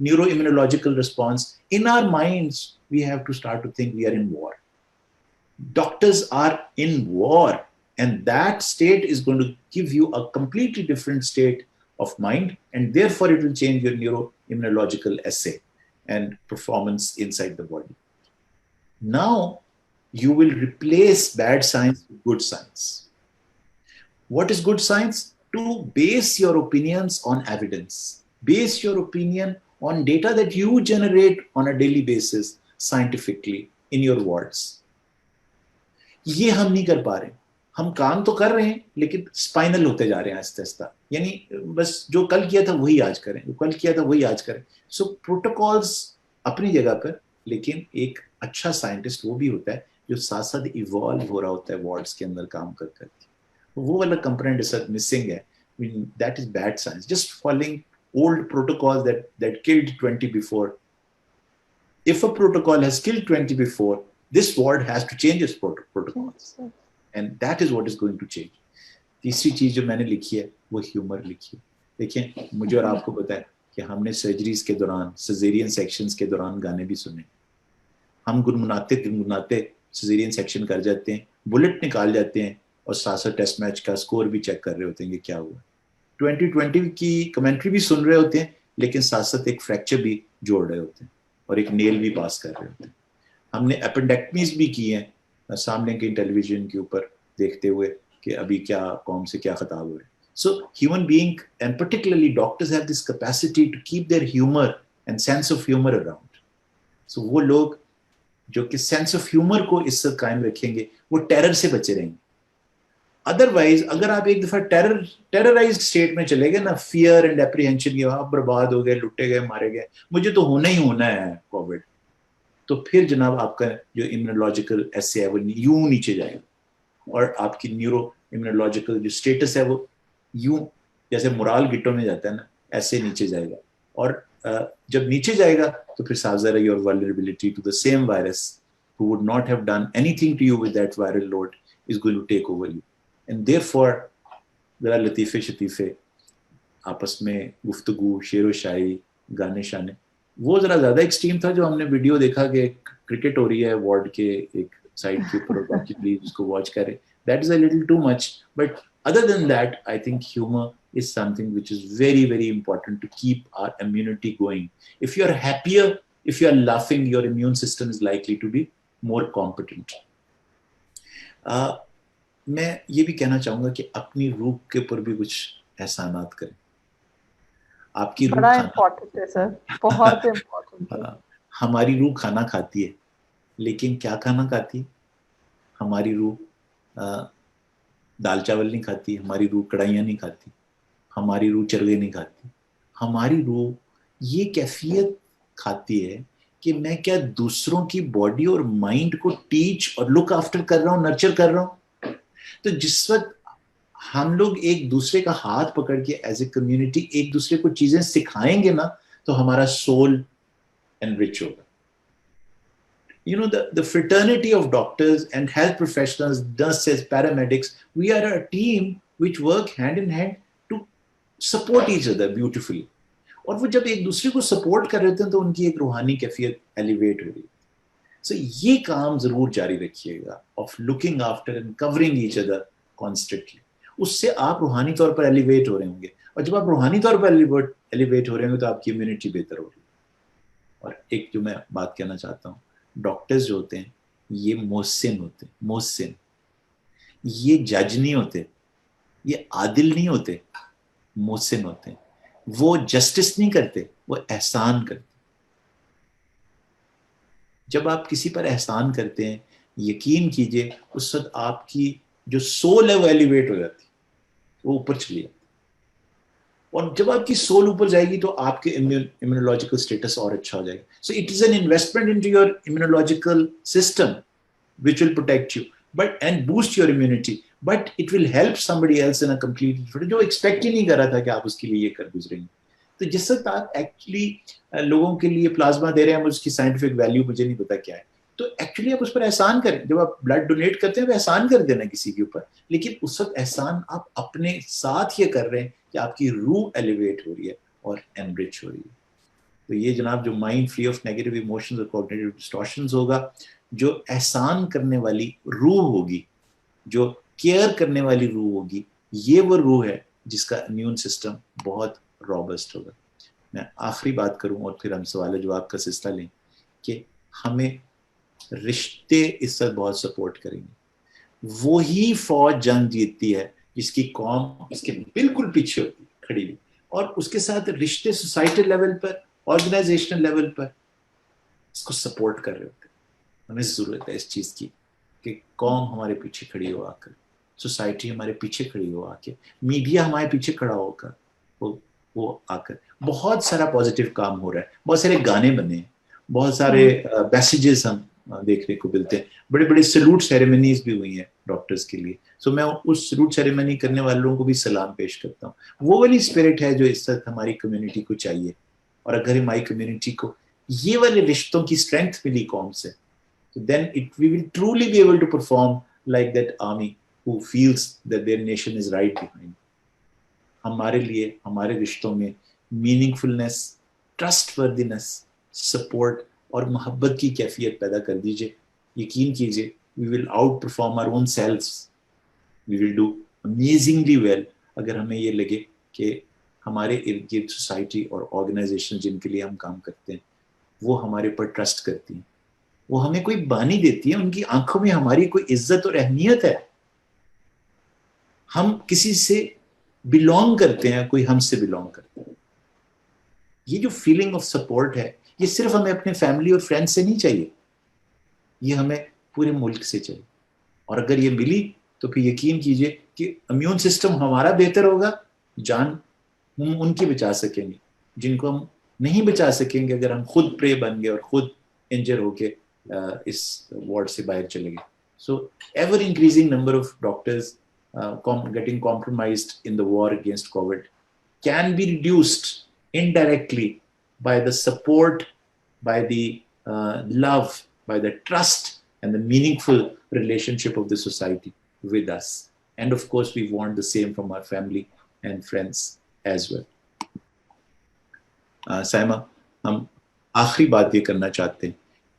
neuroimmunological response in our minds, we have to start to think we are in war. Doctors are in war, and that state is going to give you a completely different state of mind, and therefore it will change your neuroimmunological assay and performance inside the body. Now you will replace bad science with good science. What is good science? To base your opinions on evidence. Base your opinion on data that you generate on a daily basis scientifically in your wards. یہ ہم نہیں کر پا رہے. ہم کام تو کر رہے ہیں لیکن اسپائنل ہوتے جا رہے ہیں آہستہ آہستہ, یعنی بس جو کل کیا تھا وہی آج کریں, جو کل کیا تھا وہی آج کریں. سو پروٹوکالز اپنی جگہ پر, لیکن ایک اچھا سائنٹسٹ وہ بھی ہوتا ہے جو ساتھ ساتھ ایوالو ہو رہا ہوتا ہے وارڈس کے اندر کام کر کر کے. وہ والا کمپوننٹ اس وقت مسنگ ہے. That is bad science. Just following old protocols that killed 20 before. If a protocol has killed 20 before, this ward has to change its protocols. And that is what is going to change. تیسری چیز جو میں نے لکھی ہے وہ ہیومر لکھی ہے. دیکھیں مجھے اور آپ کو پتا ہے کہ ہم نے سرجریز کے دوران, سیزیرین سیکشنز کے دوران گانے بھی سنے. ہم گنگناتے سیزیرین سیکشن کر جاتے ہیں, بلٹ نکال جاتے ہیں, اور ساتھ ساتھ ٹیسٹ میچ کا اسکور بھی چیک کر رہے ہوتے ہیں کہ کیا ہوا. 2020 کی کمنٹری بھی سن رہے ہوتے ہیں, لیکن ساتھ ساتھ ایک فریکچر بھی جوڑ رہے ہوتے ہیں اور ایک نیل بھی پاس کر رہے ہوتے ہیں. ہم نے اپنڈیکٹمیز بھی کی ہیں سامنے کہیں ٹیلی ویژن کے اوپر دیکھتے ہوئے کہ ابھی کیا قوم سے کیا خطاب ہو رہے ہیں. So human being and particularly doctors have this capacity to keep their humour and sense of humour around. So وہ لوگ جو کہ سینس آف ہیومر کو اس سے قائم رکھیں گے وہ ٹیرر سے بچے رہیں گے. ادروائز اگر آپ ایک دفعہ ٹیررائزڈ اسٹیٹ میں چلے گئے نا, فیئر اینڈ اپریہینشن کی, آپ برباد ہو گئے, لٹے گئے, مارے گئے, مجھے تو ہونا ہی ہونا ہے کووڈ, تو پھر جناب آپ کا جو امیونولوجیکل ایسے ہے وہ یوں نیچے جائے گا, اور آپ کی نیورو امیونولوجیکل جو اسٹیٹس ہے وہ یوں جیسے مرال گٹوں میں جاتا ہے نا, ایسے نیچے جائے گا. اور جب نیچے جائے گا تو پھر صاف ظاہر ہے your vulnerability to the same virus who would not have done anything to you with that viral load is going to take over you. And therefore ذرا لطیفے شطیفے آپس میں گفتگو, شعر و شاعری, گانے شانے, وہ ذرا زیادہ ایکسٹریم تھا. جو ہم نے ویڈیو دیکھا کہ کرکٹ ہو رہی ہے وارڈ کے ایک سائڈ کے اوپر, باقی پلیز اس کو واچ کریں, that is a little too much. But other than that I think humour is something which is very, very important to keep our immunity going. If you are happier, if you are laughing, your immune system is likely to be more competent. میں یہ بھی کہنا چاہوں گا کہ اپنی روح کے اوپر بھی کچھ احسانات کریں. آپ کی روح امپورٹنٹ ہے سر, بہت امپورٹنٹ ہے. ہماری روح کھانا کھاتی ہے, لیکن کیا کھانا کھاتی ہے؟ ہماری روح دال چاول نہیں کھاتی, ہماری روح کڑھائیاں نہیں کھاتی, ہماری روح چرگے نہیں کھاتی. ہماری روح یہ کیفیت کھاتی ہے کہ میں کیا دوسروں کی باڈی اور مائنڈ کو ٹیچ اور لک آفٹر کر رہا ہوں, نرچر کر رہا ہوں. تو جس وقت ہم لوگ ایک دوسرے کا ہاتھ پکڑ کے ایز اے کمیونٹی ایک دوسرے کو چیزیں سکھائیں گے نا, تو ہمارا سول انرچ ہوگا. You know, the fraternity of doctors and health professionals, nurses, paramedics, we are a team which work hand in hand to support each other beautifully. اور وہ جب ایک دوسرے کو سپورٹ کر رہے تھے تو ان کی ایک روحانی کیفیت ایلیویٹ ہو رہی ہے. سو یہ کام ضرور جاری رکھیے گا of looking after and covering each other constantly. اس سے آپ روحانی طور پر ایلیویٹ ہو رہے ہوں گے, اور جب آپ روحانی طور پر ایلیویٹ ہو رہے ہوں گے تو آپ کی امیونٹی بہتر ہو رہی ہے. اور ایک جو میں بات کہنا چاہتا ہوں, ڈاکٹرز جو ہوتے ہیں یہ محسن ہوتے ہیں. محسن, یہ جج نہیں ہوتے, یہ عادل نہیں ہوتے, محسن ہوتے ہیں. وہ جسٹس نہیں کرتے, وہ احسان کرتے. جب آپ کسی پر احسان کرتے ہیں, یقین کیجئے اس وقت آپ کی جو سول ہے وہ ایلیویٹ ہو جاتی, وہ اوپر چلی جاتی. اور جب آپ کی سول اوپر جائے گی تو آپ کے امیونولوجیکل اسٹیٹس اور اچھا ہو جائے گا. So it is an investment into your immunological system which will protect you and boost your immunity, but it will help somebody else in a completely different, جو ایکسپیکٹ ہی نہیں کر رہا تھا کہ آپ اس کے لیے یہ کر گزریں گے. تو جس وقت آپ ایکچولی لوگوں کے لیے پلازما دے رہے ہیں, اس کی سائنٹیفک ویلیو مجھے نہیں پتا کیا ہے, تو ایکچولی آپ اس پر احسان کریں. جب آپ بلڈ ڈونیٹ کرتے ہیں تو احسان کر دینا کسی کے اوپر, لیکن اس وقت احسان آپ اپنے ساتھ یہ کر رہے ہیں کہ آپ کی روح ایلیویٹ ہو رہی ہے اور انرچ ہو رہی ہے. تو یہ جناب جو mind free of negative emotions اور کوگنیٹو ڈسٹورشنز ہوگا, جو احسان کرنے والی روح ہوگی, جو کیئر کرنے والی روح ہوگی, یہ وہ روح ہے جس کا امیون سسٹم بہت روبسٹ ہوگا. میں آخری بات کروں اور پھر ہم سوال جواب کا سلسلہ لیں کہ ہمیں رشتے اس وقت بہت سپورٹ کریں گے. وہی فوج جنگ جیتتی ہے جس کی قوم اس کے بالکل پیچھے ہوتی کھڑی ہوئی, اور اس کے ساتھ رشتے سوسائٹی لیول پر آرگنائزیشنل لیول پر اس کو سپورٹ کر رہے ہوتے ہیں. ہمیں ضرورت ہے اس چیز کی کہ قوم ہمارے پیچھے کھڑی ہو آ کر, سوسائٹی ہمارے پیچھے کھڑی ہو آ کے, میڈیا ہمارے پیچھے کھڑا ہو کر, وہ آ کر. بہت سارا پازیٹیو کام ہو رہا ہے, بہت سارے گانے بنے ہیں, بہت سارے میسیجز ہم دیکھنے کو ملتے ہیں, بڑے بڑے سلوٹ سیریمنیز بھی ہوئی ہیں ڈاکٹرز کے لیے. سو میں اس سلوٹ سیریمنی کرنے والوں کو بھی سلام پیش کرتا ہوں. وہ والی اسپرٹ ہے جو اس وقت ہماری کمیونٹی کو چاہیے. اور اگر ہماری کمیونٹی کو یہ والے رشتوں کی اسٹرینتھ ملی قوم سے, then we will truly be able to perform like that army who feels that their nation is right behind. ہمارے لیے ہمارے رشتوں میں میننگ فلنس, ٹرسٹ وردینس, سپورٹ اور محبت کی کیفیت پیدا کر دیجئے. یقین کیجئے we will outperform our own selves. We will do amazingly well اگر ہمیں یہ لگے کہ ہمارے ارد گرد سوسائٹی اور آرگنائزیشن جن کے لیے ہم کام کرتے ہیں وہ ہمارے پر ٹرسٹ کرتی ہیں, وہ ہمیں کوئی بانی دیتی ہے, ان کی آنکھوں میں ہماری کوئی عزت اور اہمیت ہے, ہم کسی سے بلونگ کرتے ہیں, کوئی ہم سے بلونگ کرتا ہے. یہ جو فیلنگ آف سپورٹ ہے یہ صرف ہمیں اپنے فیملی اور فرینڈ سے نہیں چاہیے, یہ ہمیں پورے ملک سے چاہیے. اور اگر یہ ملی تو پھر یقین کیجئے کہ امیون سسٹم ہمارا بہتر ہوگا, جان ہم ان کی بچا سکیں گے جن کو ہم نہیں بچا سکیں گے اگر ہم خود پرے بن گئے اور خود انجر ہو کے اس وارڈ سے باہر چلے گئے. So ever increasing number of doctors getting compromised in the war against COVID can be reduced indirectly by the support, by the love, by the trust and the meaningful relationship of the society with us. And of course we want the same from our family and friends as well. Saima, ہم آخری بات یہ کرنا چاہتے ہیں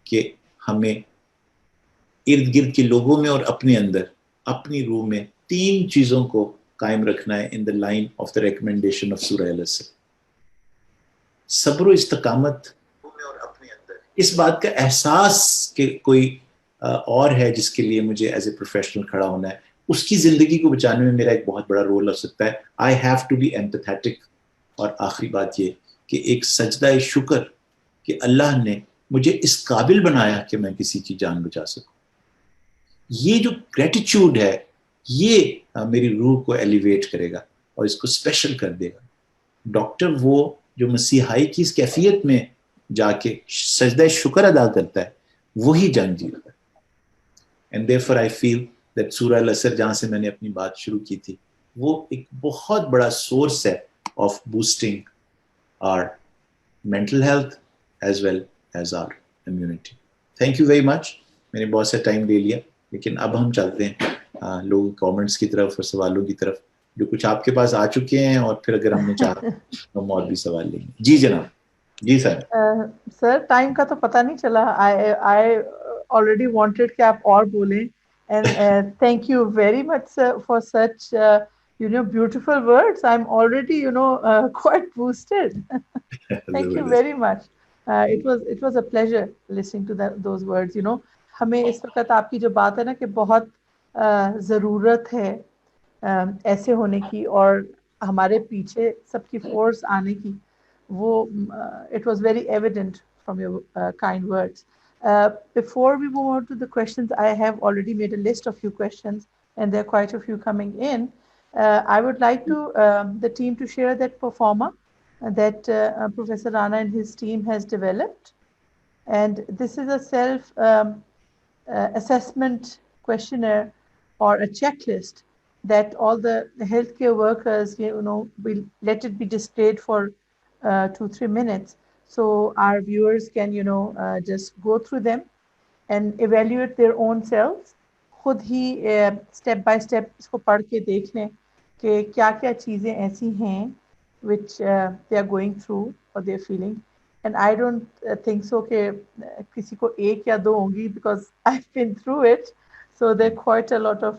کہ ہمیں ارد گرد کے لوگوں میں اور اپنے اندر اپنی روح میں 3 چیزوں کو قائم رکھنا ہے in the line of the recommendation of سورہ العصر. صبر و استقامت, اس بات کا احساس کہ کوئی اور ہے جس کے لیے مجھے ایز اے پروفیشنل کھڑا ہونا ہے, اس کی زندگی کو بچانے میں میرا ایک بہت بڑا رول ہو سکتا ہے. I have to be empathetic. اور آخری بات یہ کہ ایک سجدہ شکر کہ اللہ نے مجھے اس قابل بنایا کہ میں کسی کی جان بچا سکوں. یہ جو گریٹیچیوڈ ہے یہ میری روح کو ایلیویٹ کرے گا اور اس کو اسپیشل کر دے گا. ڈاکٹر وہ جو مسیحائی کی اس کیفیت میں جا کے سجدہ شکر ادا کرتا ہے وہی جنگ جیتا ہے. And therefore I feel that سورہ العصر جہاں سے میں نے اپنی بات شروع کی تھی وہ ایک بہت بڑا سورس ہے of boosting our mental health as well as our immunity. Thank you very much. میں نے بہت سا ٹائم لے لیا لیکن اب ہم چلتے ہیں لوگ کامنٹس کی طرف اور سوالوں کی طرف جو کچھ آپ کے پاس آ چکے ہیں, اور پھر اگر ہم نے چاہا ہم اور بھی سوال لیں گے. جی جناب. جی سر. سر ٹائم کا تو پتہ نہیں چلا. I already wanted کہ آپ اور بولیں. And thank you very much sir for such beautiful words. I'm already quite boosted. Thank you very much. It was a pleasure listening to those words. ہمیں اس وقت آپ کی جو بات ہے نا کہ بہت ضرورت ہے ایسے ہونے کی اور ہمارے پیچھے سب کی فورس آنے کی, وہ it was very evident from your kind words. Before we move on to the questions, I have already made a list of few questions and there are quite a few coming in. I would like the team to share that performer that Professor Rana and his team has developed. And this is a self assessment questionnaire or a checklist that all the healthcare workers, will let it be displayed for 2-3 minutes. So our viewers can, just go through them and evaluate their own selves. خود ہی step by step اس کو پڑھ کے دیکھ لیں کہ کیا کیا چیزیں ایسی ہیں which they are going through or they are feeling. And I don't think so کہ کسی کو 1 یا 2 ہوں گی because I've been through it. So there are quite a lot of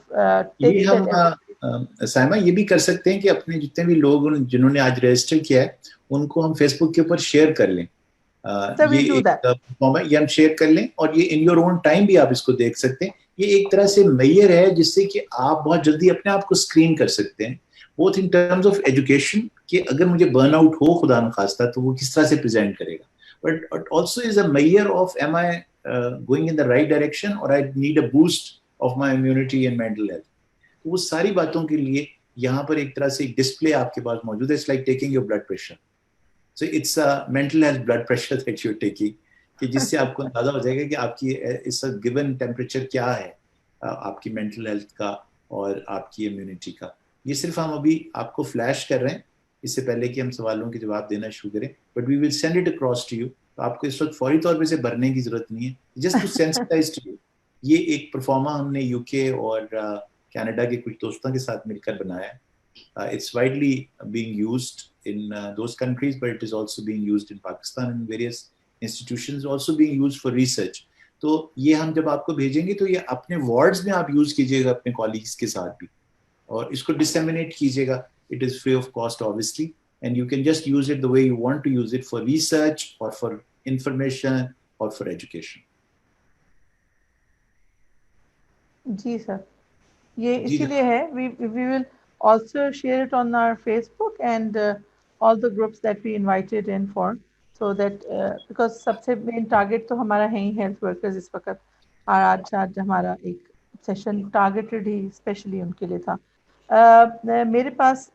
یہ ہم سائمہ یہ بھی کر سکتے ہیں کہ اپنے جتنے بھی لوگ جنہوں نے آج رجسٹر کیا ہے ان کو ہم فیس بک کے اوپر شیئر کر لیں. یہ ہم شیئر کر لیں اور یہ ان یور اون ٹائم بھی آپ اس کو دیکھ سکتے ہیں. یہ ایک طرح سے معیار ہے جس سے کہ آپ بہت جلدی اپنے آپ کو اسکرین کر سکتے ہیں. both in terms of education کہ اگر مجھے برن آؤٹ ہو خدا نخواستہ تو وہ کس طرح سے پریزنٹ کرے گا, but it also is a measure of am I going in the right direction or I need a boost of my immunity and mental health. وہ ساری باتوں کے لیے یہاں پر ایک طرح سے ایک ڈسپلے آپ کے پاس موجود ہے. It's like taking your blood pressure. So it's a mental health blood pressure that you're taking, کہ جس سے آپ کو اندازہ ہو جائے گا کہ آپ کی اس گیون ٹیمپریچر کیا ہے آپ کی مینٹل ہیلتھ کا اور آپ کی امیونٹی کا. یہ صرف ہم ابھی آپ کو فلیش کر رہے ہیں اس سے پہلے کہ ہم سوالوں کے جواب دینا شروع کریں, but we will send it across to you. تو آپ کو اس وقت فوری طور پہ سے بھرنے کی ضرورت نہیں ہے, just to sensitize to you. یہ ایک پرفارما ہم نے یو کے اور کینیڈا کے کچھ دوستوں کے ساتھ مل کر بنایا ہے. It's widely being used in those countries, but it is also being used in Pakistan and various institutions, also being used for research. تو یہ ہم جب آپ کو بھیجیں گے تو یہ اپنے وارڈز میں آپ یوز کیجیے گا اپنے کالیگس کے ساتھ بھی, اور اس کو ڈسیمینیٹ کیجیے گا. It is free of cost obviously, and you can just use it the way you want to use it, for research or for information or for education. جی سر, یہ اسی لیے ہے we will also share it on our Facebook and all the groups that we invited in for, so that because سب سے مین ٹارگیٹ تو ہمارا ہے ہی ہیلتھ ورکرز اس وقت, اور آج ہمارا ایک سیشن ٹارگیٹڈ ہی اسپیشلی ان کے لیے تھا. میرے پاس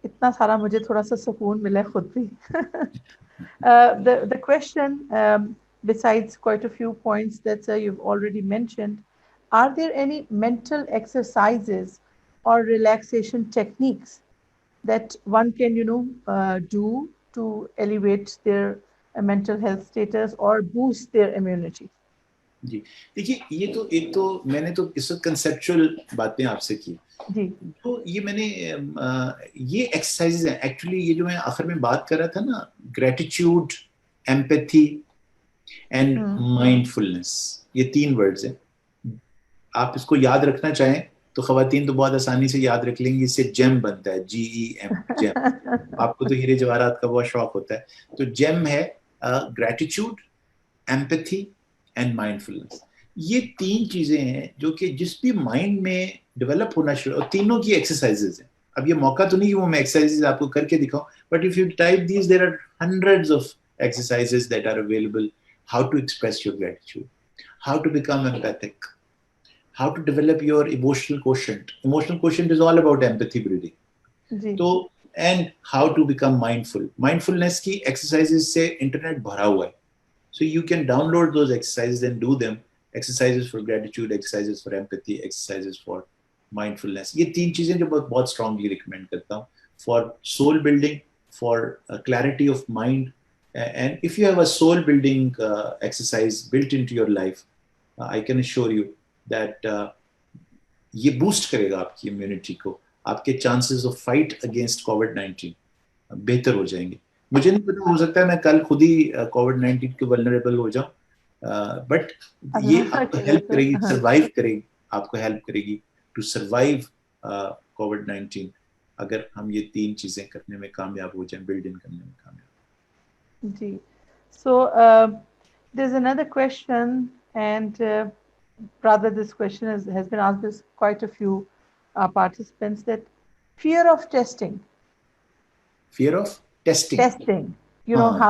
اتنا سارا مجھے تھوڑا سا سکون ملا خود بھی. The question, besides quite a few points that you've already mentioned, are there any mental exercises or relaxation techniques that one can, do to elevate their mental health status or boost their immunity? جی دیکھیے, یہ تو ایک تو میں نے تو اس وقت کنسیپچل باتیں آپ سے کی جی, تو یہ میں نے یہ ایکسرسائزز ہیں ایکچولی. یہ جو میں آخر میں بات کر رہا تھا نا, گریٹیٹیوڈ, ایمپیتھی اینڈ مائنڈفلنس, یہ 3 ورڈز ہیں. آپ اس کو یاد رکھنا چاہیں تو خواتین تو بہت آسانی سے یاد رکھ لیں گی, اس سے جیم بنتا ہے, GEM, جیم. آپ کو تو ہیرے جواہرات کا بہت شوق ہوتا ہے. تو جیم ہے گریٹیٹیوڈ, ایمپیتھی اینڈ مائنڈفلنس. یہ 3 چیزیں ہیں جو کہ جس بھی مائنڈ میں ڈیولپ ہونا شروع, اور تینوں کی ایکسرسائزز ہیں. اب یہ موقع تو نہیں کہ وہ میں ایکسرسائزز آپ کو کر کے دکھاؤں, but if you type these there are hundreds of exercises that are available. How to express your gratitude, how to become empathic, how to develop your emotional quotient. Emotional quotient is all about empathy breathing. So, and how to become mindful. Mindfulness ki exercises se internet bhara hua hai. So you can download those exercises and do them. Exercises for gratitude, exercises for empathy, exercises for mindfulness. Ye 3 cheezein jo bahut strongly recommend karta hu for soul building, for clarity of mind. And if you have a soul building exercise built into your life, I can assure you that یہ بوسٹ کرے گا آپ کی امیونٹی کو. آپ کے chances of fight against COVID-19 بہتر ہو جائیں گے. مجھے نہیں پتا, ہو سکتا ہے میں کل خود ہی کووڈ-19 کے ولنریبل ہو جاؤں, بٹ یہ آپ کو ہیلپ کرے گی, سروائیو کرے گی, آپ کو ہیلپ کرے گی ٹو سروائیو کووڈ-19 اگر ہم یہ 3 چیزیں کرنے میں کامیاب ہو جائیں, بلڈ ان کرنے میں کامیاب. جی, سو there's another question, and rather this question has been asked by quite a few participants, that fear of testing. Fear of testing, how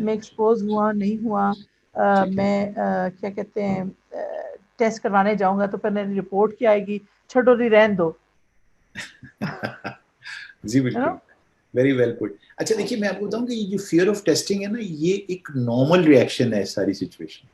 میں ایکسپوز ہوا نہیں ہوا, میں کیا کہتے ہیں ٹیسٹ کروانے جاؤں گا تو پھر میری رپورٹ کیا آئے گی, چھوڑو دی رہن دو. جی بالکل, ویری ویل پٹ. اچھا دیکھیے, میں آپ کو بتاؤں کہ یہ جو فیئر آف ٹیسٹنگ ہے نا, یہ ایک نارمل ریئیکشن ہے ساری سچویشن.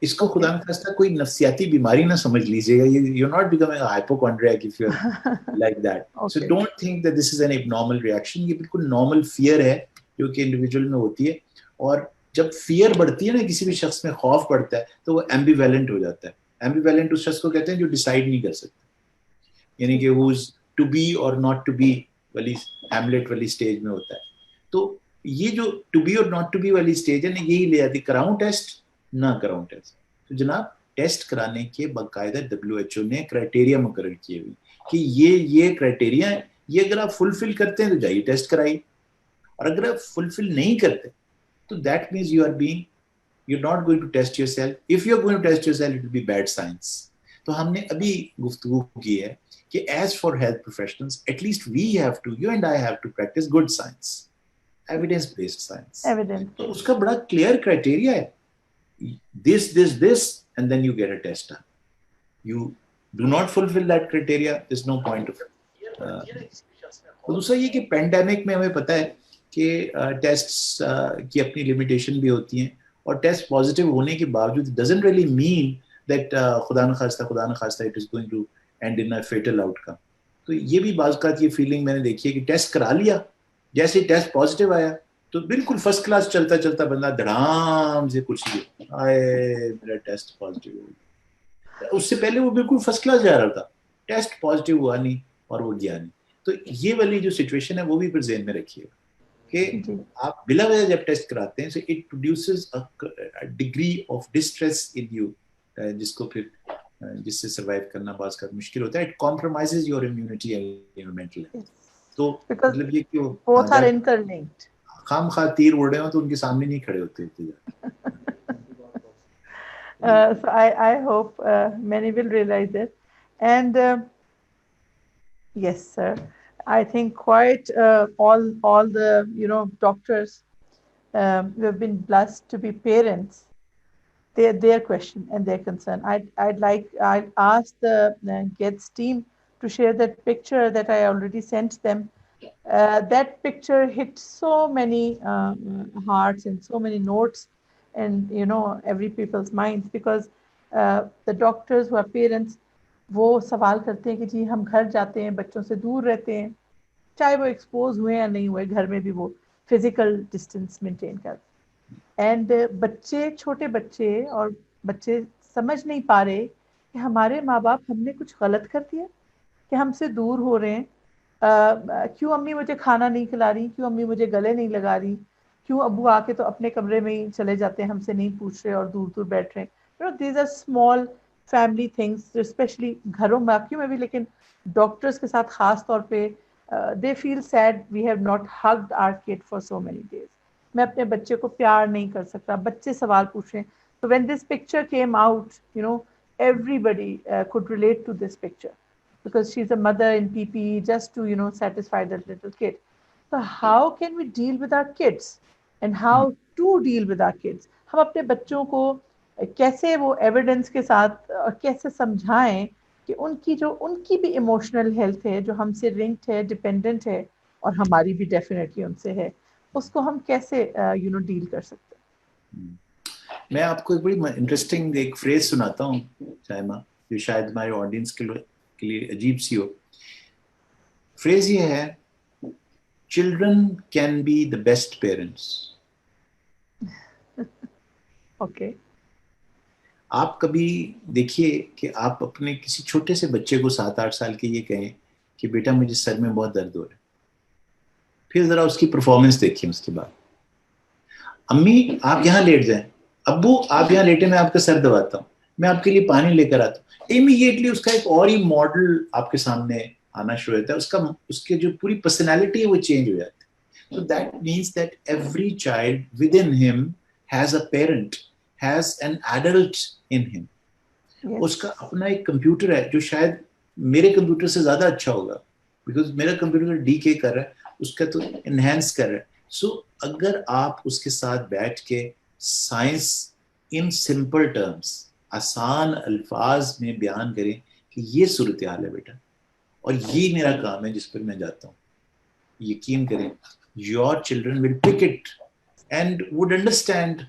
اس کو خدا نخواستہ کوئی نفسیاتی بیماری نہ سمجھ لیجیے گا. You not becoming a hypochondriac if you are like that. So don't think that this is an abnormal reaction. یہ بالکل نارمل فیئر ہے جو کہ انڈیویجول میں ہوتی ہے. اور جب فیئر بڑھتی ہے نا, کسی بھی شخص میں خوف بڑھتا ہے, تو وہ ایمبیویلنٹ ہو جاتا ہے. ایمبیویلنٹ اس شخص کو کہتے ہیں جو ڈیسائیڈ نہیں کر سکتا, یعنی کہ ہو از ٹو بی اور ناٹ ٹو بی والی ہیملیٹ والی اسٹیج میں ہوتا ہے. تو یہ جو ٹو بی اور ناٹ ٹو بی والی اسٹیج ہے نا, یہی لے آتی کراؤں ٹیسٹ نہ کراؤں ٹیسٹ. تو جناب ٹیسٹ کرانے کے باقاعدہ WHO نے کرائٹیریا مقرر کیے ہوئے کہ یہ کرائٹیریا ہے, یہ اگر آپ فلفل کرتے ہیں تو جائیے ٹیسٹ کرائیے, اور اگر آپ فلفل نہیں کرتے تو that means you're not going to test yourself. If you're going to test yourself, it will be bad science. تو ہم نے ابھی گفتگو کی ہے کہ as for health professionals at least we have to you and I have to practice good science, evidence based science. Evidence تو اس کا بڑا کلیئر کرائٹیریا ہے, this and then you get a test done. You do not fulfill that criteria, there's no point of دوسرا یہ کہ پینڈیمک میں ہمیں پتہ ہے کہ ٹیسٹ کی اپنی لمیٹیشن بھی ہوتی ہیں, اور ٹیسٹ پازیٹیو ہونے کے باوجود ڈزنٹ ریئلی مین دیٹ خدا نخواستہ it is going to end in fatal outcome. تو یہ بھی بعض اوقات یہ فیلنگ میں نے دیکھی ہے کہ ٹیسٹ کرا لیا, جیسے ٹیسٹ پازیٹیو آیا تو بالکل فرسٹ کلاس چلتا چلتا بندہ دھڑام سے کرسی آئے میرا ٹیسٹ پازیٹیو ہو گیا. اس سے پہلے وہ بالکل فرسٹ کلاس جا رہا تھا, ٹیسٹ پازیٹیو ہوا نہیں اور وہ گیا نہیں. تو یہ والی جو سچویشن ہے وہ بھی پھر ذہن میں رکھیے کہ آپ بلا وجہ جب ٹیسٹ کراتے ہیں so it produces a degree of distress in you جس کو پھر جس سے سروائیو کرنا بعض کا مشکل ہوتا ہے. It compromises your immunity and your mental health. تو مطلب یہ کہ both are interlinked. خام خواہ تیر اڑ رہے ہوں تو ان کے سامنے نہیں کھڑے ہوتے. So I hope many will realize it. And yes, sir. I think quite all the doctors who have been blessed to be parents, their question and their concern. I'd ask the GETS team to share that picture that I already sent them. That picture hit so many hearts and so many notes and every people's minds, because the doctors who are parents, وہ سوال کرتے ہیں کہ جی ہم گھر جاتے ہیں, بچوں سے دور رہتے ہیں, چاہے وہ ایکسپوز ہوئے یا نہیں ہوئے, گھر میں بھی وہ فزیکل ڈسٹینس مینٹین کرتے. اینڈ بچے, چھوٹے بچے اور بچے سمجھ نہیں پا رہے کہ ہمارے ماں باپ ہم نے کچھ غلط کر دیا کہ ہم سے دور ہو رہے ہیں. کیوں امی مجھے کھانا نہیں کھلا رہی, کیوں امی مجھے گلے نہیں لگا رہی, کیوں ابو آ کے تو اپنے کمرے میں ہی چلے جاتے ہیں, ہم سے نہیں پوچھ رہے اور دور دور بیٹھ رہے ہیں. These are small family things, especially گھروں باقیوں میں بھی, لیکن ڈاکٹرس کے ساتھ خاص طور پہ they feel sad we have not hugged our kid for so many days. میں اپنے بچے کو پیار نہیں کر سکتا, بچے سوال پوچھ رہے ہیں. So when this picture came out, everybody could relate to this picture because she's a mother in PPE just to satisfy that little kid. So how can we deal with our kids and how to deal with our kids? ہم اپنے بچوں کو کیسے وہ ایویڈنس کے ساتھ اور کیسے سمجھائیں کہ ان کی بھی ایموشنل ہیلتھ ہے جو ہم سے لنکڈ ہے, ڈپینڈنٹ ہے, اور ہماری بھی ڈیفینیٹلی ان سے ہے, اس کو ہم کیسے ڈیل کر سکتے ہیں. میں آپ کو ایک بڑی انٹرسٹنگ ایک فریز سناتا ہوں شائمہ, جو شاید ہمارے آڈینس کے لیے عجیب سی ہو. فریز یہ ہے, children can be the best parents. Okay. آپ کبھی دیکھیے کہ آپ اپنے کسی چھوٹے سے بچے کو 7-8 سال کے یہ کہیں کہ بیٹا مجھے سر میں بہت درد ہو رہا ہے, پھر ذرا اس کی پرفارمنس دیکھیے. اس کے بعد امی آپ یہاں لیٹ جائیں, ابو آپ یہاں لیٹے, میں آپ کا سر دباتا ہوں, میں آپ کے لیے پانی لے کر آتا ہوں. امیڈیٹلی اس کا ایک اور ہی ماڈل آپ کے سامنے آنا شروع ہوتا ہے, اس کے جو پوری پرسنالٹی ہے وہ چینج ہو جاتی ہے. So that means that every child within him has a parent, has an adult in him. اس کا اپنا ایک کمپیوٹر ہے جو شاید میرے کمپیوٹر سے زیادہ اچھا ہوگا, بیکاز میرا کمپیوٹر ڈی کے کر رہا ہے, اس کا تو انہینس کر رہا ہے. سو اگر آپ اس کے ساتھ بیٹھ کے سائنس ان سمپل ٹرمز, آسان الفاظ میں بیان کریں کہ یہ صورتحال ہے بیٹا اور یہ میرا کام ہے جس پر میں جاتا ہوں, یقین کریں your children will pick it and would understand.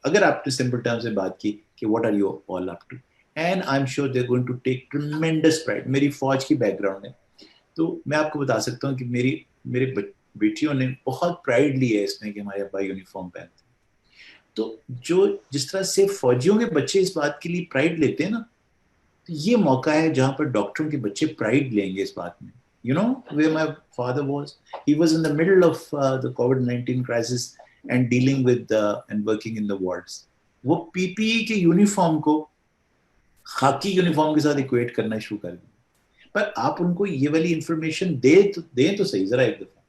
اگر آپ نے سمپل ٹرمز میں بات کی کہ what are you all up to, and I'm sure they're going to take tremendous pride. میری فوج کی بیک گراؤنڈ ہے تو میں آپ کو بتا سکتا ہوں کہ میرے بیٹیوں نے بہت پرائڈ لی ہے اس میں کہ ہمارے ابا یونیفارم پہنتے ہیں. تو جس طرح سے فوجیوں کے بچے اس بات کے لیے پرائڈ لیتے ہیں نا, تو یہ موقع ہے جہاں پر ڈاکٹروں کے بچے پرائڈ لیں گے اس بات میں. Where my father was, he was in the middle of the COVID-19 crisis and dealing with and working in the wards. وہ پی پی ای کی یونیفارم کو خاکی یونیفارم کے ساتھ ایکویٹ کرنا شروع کر دیں, پر آپ ان کو یہ والی انفارمیشن دیں تو صحیح ذرا ایک دفعہ.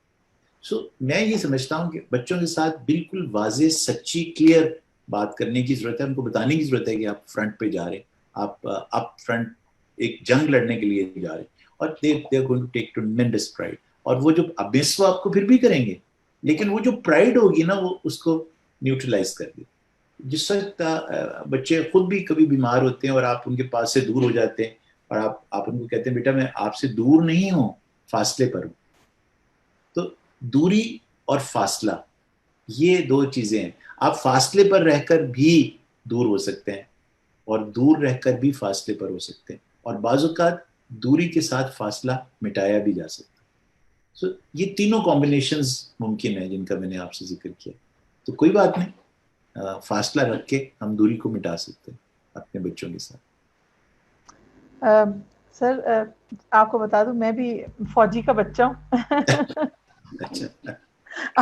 سو میں یہ سمجھتا ہوں کہ بچوں کے ساتھ بالکل واضح, سچی, کلیئر بات کرنے کی ضرورت ہے, ان کو بتانے کی ضرورت ہے کہ آپ فرنٹ پہ جا رہے ہیں آپ اپ فرنٹ ایک جنگ لڑنے کے لیے جا رہے ہیں, اور they are going to take tremendous pride. اور وہ جو ابس وہ آپ کو پھر بھی کریں گے, لیکن وہ جو پرائڈ ہوگی نا وہ اس کو نیوٹرلائز کر دے. جس وقت بچے خود بھی کبھی بیمار ہوتے ہیں اور آپ ان کے پاس سے دور ہو جاتے ہیں, اور آپ ان کو کہتے ہیں بیٹا میں آپ سے دور نہیں ہوں, فاصلے پر ہوں. تو دوری اور فاصلہ یہ دو چیزیں ہیں. آپ فاصلے پر رہ کر بھی دور ہو سکتے ہیں, اور دور رہ کر بھی فاصلے پر ہو سکتے ہیں, اور بعض اوقات دوری کے ساتھ فاصلہ مٹایا بھی جا سکتا ہے. سو یہ تینوں کمبینیشنز ممکن ہیں جن کا میں نے آپ سے ذکر کیا. تو کوئی بات نہیں, فاصلہ رکھ کے ہم دوری کو مٹا سکتے ہیں اپنے بچوں کے ساتھ. سر آپ کو بتا دوں میں بھی فوجی کا بچہ ہوں. اچھا,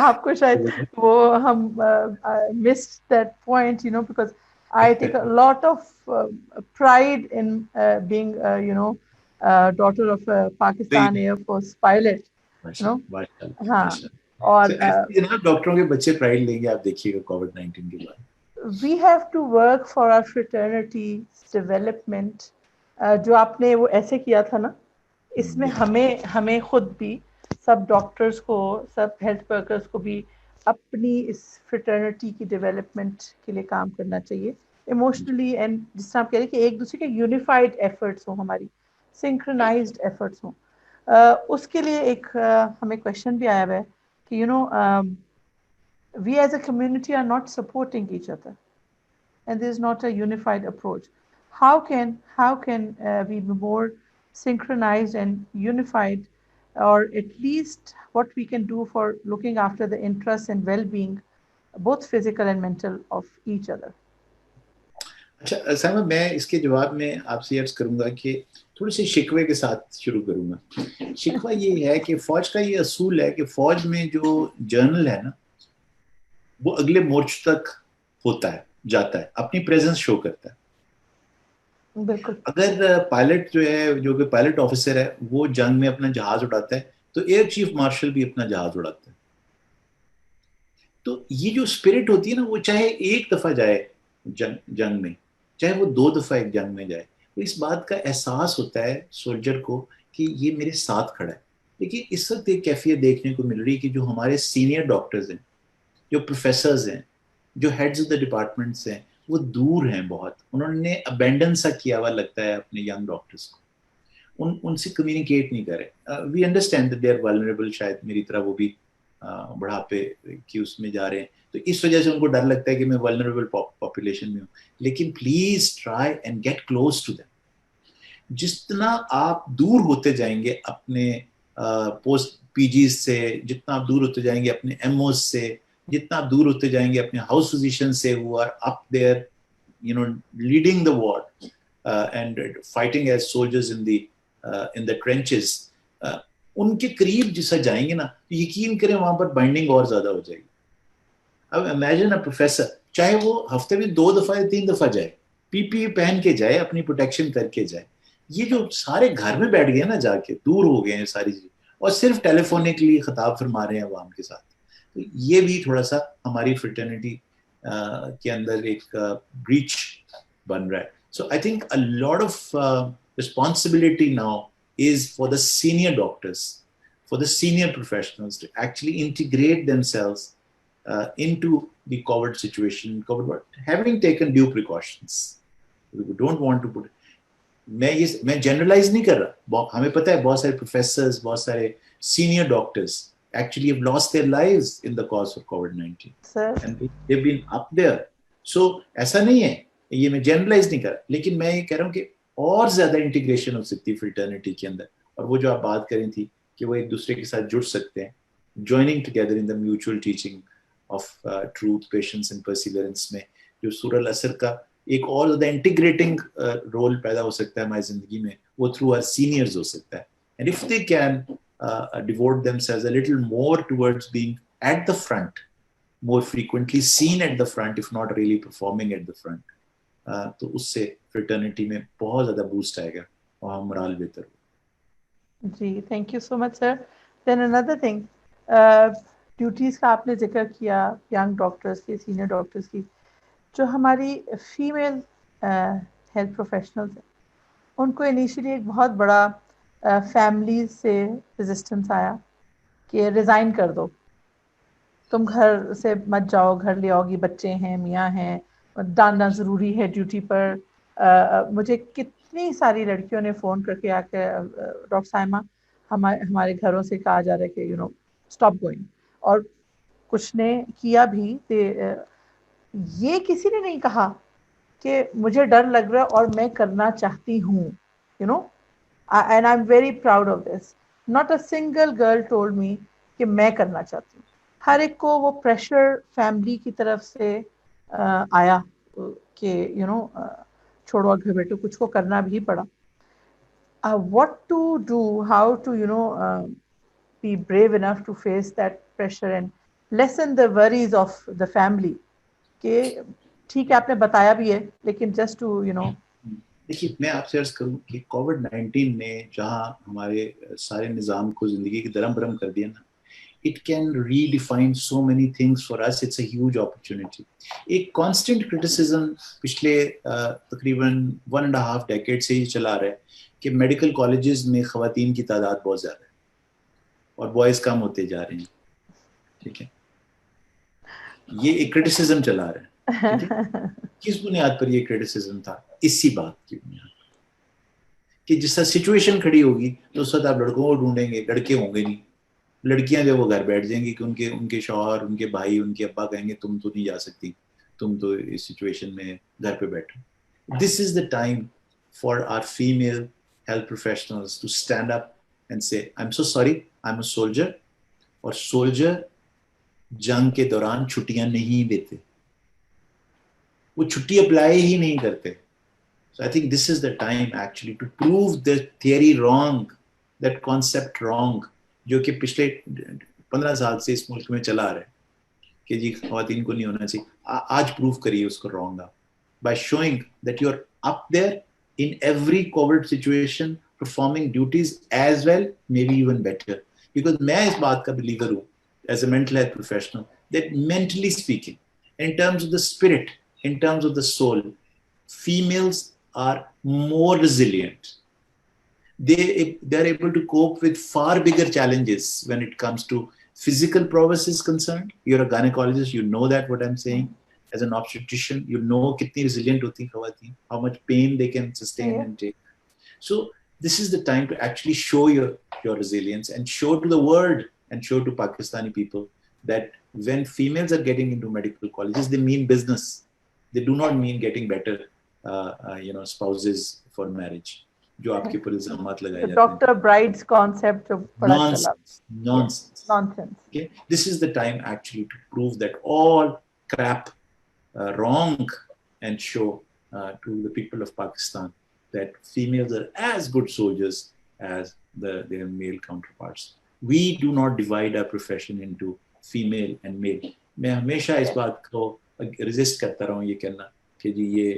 آپ کو شاید وہ ہم missed that point, because I take a lot of pride in being, daughter of a Pakistan Air Force pilot. ہاں, اور ڈاکٹروں کے بچے پرائڈ لیں گے, آپ دیکھیے گا کووڈ-19 کے بعد. we have to work for our fraternity's development. جو آپ نے وہ ایسے کیا تھا نا, اس میں ہمیں خود بھی, سب ڈاکٹرز کو, سب ہیلتھ ورکرز کو بھی اپنی اس فریٹرنٹی کی ڈیولپمنٹ کے لیے کام کرنا چاہیے ایموشنلی, اینڈ جس طرح آپ کہہ رہے ہیں کہ ایک دوسرے کے یونیفائڈ ایفرٹس ہوں, ہماری سنکرونائزڈ ایفرٹس ہوں. اس کے لیے ایک ہمیں کویشچن بھی آیا ہوا ہے کہ we as a community are not supporting each other, and there is not a unified approach. How can we be more synchronized and unified, or at least what we can do for looking after the interests and well-being, both physical and mental, of each other? اچھا سائمہ, میں اس کے جواب میں آپ سے عرض کروں گا کہ تھوڑے سے شکوے کے ساتھ شروع کروں گا. شکوہ یہ ہے کہ فوج کا یہ اصول ہے کہ فوج میں جو جرنل ہے نا وہ اگلے مورچ تک ہوتا ہے, جاتا ہے, اپنی پریزنس شو کرتا ہے. بالکل. اگر پائلٹ جو ہے, جو کہ پائلٹ آفیسر ہے, وہ جنگ میں اپنا جہاز اڑاتا ہے تو ایئر چیف مارشل بھی اپنا جہاز اڑاتا ہے. تو یہ جو اسپرٹ ہوتی ہے نا, وہ چاہے ایک دفعہ جائے جنگ میں, چاہے وہ 2 دفعہ ایک جنگ میں جائے, تو اس بات کا احساس ہوتا ہے سولجر کو کہ یہ میرے ساتھ کھڑا ہے. لیکن اس وقت ایک کیفیت دیکھنے کو مل رہی کہ جو ہمارے سینئر ڈاکٹرز ہیں, جو پروفیسرز ہیں, جو ہیڈز آف دا ڈپارٹمنٹس ہیں, وہ دور ہیں بہت. انہوں نے ابینڈن سا کیا ہوا لگتا ہے اپنے ینگ ڈاکٹرز کو, ان سے کمیونیکیٹ نہیں کرے. We understand that they are vulnerable, شاید میری طرح وہ بھی بڑھاپے کی اس میں جا رہے ہیں, تو اس وجہ سے ان کو ڈر لگتا ہے کہ میں ولنریبل پاپولیشن میں ہوں. لیکن please try and get close to them. جتنا آپ دور ہوتے جائیں گے اپنے پوسٹ پی جیز سے, جتنا آپ دور ہوتے جائیں گے اپنے ایم اوز سے, جتنا آپ دور ہوتے جائیں گے اپنے ہاؤس فزیشین سے who are up there, leading the war and fighting as soldiers in the trenches, ان کے قریب جیسا جائیں گے نا, یقین کریں وہاں پر بائنڈنگ اور زیادہ ہو جائے گی. اب امیجن اے پروفیسر, چاہے وہ ہفتے میں 2 دفعہ یا 3 دفعہ جائے, پی پی پہن کے جائے, اپنی پروٹیکشن کر کے جائے. یہ جو سارے گھر میں بیٹھ گئے نا, جا کے دور ہو گئے ہیں ساری چیزیں, اور صرف ٹیلی فونکلی خطاب فرما رہے ہیں عوام کے ساتھ, تو یہ بھی تھوڑا سا ہماری فرٹرنیٹی کے اندر ایک بریچ بن رہا ہے. So I think a lot of responsibility now is for the senior doctors, for the senior professionals to actually integrate themselves into the COVID situation, having taken due precautions. We don't want to put میں جنرلائز نہیں کر رہا, ہمیں پتہ ہے بہت سارے پروفیسرز, بہت سارے senior doctors actually have lost their lives in the cause of COVID-19. Sir. And they've been up there. So ایسا نہیں ہے, یہ میں جنرلائز نہیں کر رہا, لیکن میں یہ کہہ رہا ہوں کہ اور زیادہ انٹیگریشن ہو سکتی ہے فریٹرنیٹی کے اندر. اور وہ جو آپ بات کر رہی تھی کہ وہ ایک دوسرے کے ساتھ جڑ سکتے ہیں, joining together in the mutual teaching of truth, patience and perseverance میں جو سورہ العصر کا ایک اور زیادہ انٹیگریٹنگ رول پیدا ہو سکتا ہے ہماری زندگی میں, وہ تھرو آر سینئرز ہو سکتا ہے. And if they can devote themselves a little more towards being at the front, more frequently seen at the front, if not really performing at the front, تو اس سے fraternity میں بہت زیادہ بوسٹ آئے گا اور morale بہتر ہوگا. جی thank you so much sir. Then another thing, duties کا آپ نے ذکر کیا ینگ ڈاکٹرس کی, سینئر ڈاکٹرس کی, جو ہماری فیمیل ہیلتھ پروفیشنلز ہیں, ان کو انیشیلی ایک بہت بڑا فیملی سے ریزسٹنس آیا کہ ریزائن کر دو, تم گھر سے مت جاؤ, گھر لے آؤ گی, بچے ہیں, میاں ہیں, ڈالنا ضروری ہے ڈیوٹی پر. مجھے کتنی ساری لڑکیوں نے فون کر کے آ کے ڈاکٹر سائمہ ہمارے گھروں سے کہا جا رہا ہے کہ یو نو اسٹاپ گوئنگ, اور کچھ نے کیا بھی. یہ کسی نے نہیں کہا کہ مجھے ڈر لگ رہا ہے اور میں کرنا چاہتی ہوں, you know, and I am very proud of this. Not a single girl told me کہ میں کرنا چاہتی ہوں. ہر ایک کو وہ پریشر فیملی کی طرف سے آیا کہ یو نو چھوڑو گھر بیٹھو, کچھ کو کرنا بھی پڑا. What to do, how to be brave enough to face that pressure and lessen the worries of the family. کہ ٹھیک ہے آپ نے بتایا بھی ہے لیکن just to دیکھیے میں آپ سے عرض کروں کہ کووڈ-19 نے جہاں ہمارے سارے نظام کو زندگی کی درم برم کر دیا نا, it can redefine so many things for us. It's a huge opportunity. ایک constant criticism پچھلے تقریباً 1.5 decade سے ہی چلا رہا ہے کہ میڈیکل کالجز میں خواتین کی تعداد بہت زیادہ ہے اور بوائز کم ہوتے جا رہے ہیں. ٹھیک ہے, یہ ایک کرٹیسزم چلا رہا ہے. ٹھیک ہے, کس بنیاد پر یہ کرٹیسزم تھا؟ اسی بات کی بنیاد کہ جس طرح سچویشن کھڑی ہوگی تو اس وقت آپ لڑکوں کو ڈھونڈیں گے, لڑکے ہوں گے نہیں. لڑکیاں جو وہ گھر بیٹھ جائیں گی کہ ان کے شوہر, ان کے بھائی, ان کے ابا کہیں گے تم تو نہیں جا سکتی, تم تو اس سچویشن میں گھر پہ بیٹھو. This is the time for our female health professionals to stand up and say, I'm so sorry, I'm a soldier. اور سولجر جنگ کے دوران چھٹیاں نہیں دیتے, وہ چھٹی اپلائی ہی نہیں کرتے. So I think this is the time actually to prove the theory wrong, that concept wrong, جو کہ پچھلے 15 سال سے اس ملک میں چلا آ رہا ہے کہ جی خواتین کو نہیں ہونا چاہیے. آج پروف کریے اس کو wrong آپ by showing that you are up there in every COVID situation performing duties as well, maybe even better. Because میں اس بات کا believer ہوں as a mental health professional that mentally speaking, in terms of the spirit, in terms of the soul, females are more resilient. They're able to cope with far bigger challenges when it comes to physical prowess is concerned. You're a gynecologist, you know that what I'm saying. As an obstetrician, you know kitni resilient hoti khawaateen, how much pain they can sustain and take. So this is the time to actually show your resilience and show to the world and show to Pakistani people that when females are getting into medical colleges, they mean business. They do not mean getting better spouses for marriage. جو آپ کے پر الزامات لگائے جاتے ہیں. ڈاکٹر برائڈز کانسیپٹ جو بڑا چلا. Nonsense. Okay? This is the time actually to prove that all crap wrong and show to the people of Pakistan that females are as good soldiers as their male counterparts. We do not divide our profession into female and male. میں ہمیشہ اس بات کو ریزسٹ کرتا رہا ہوں یہ کہنا کہ جی یہ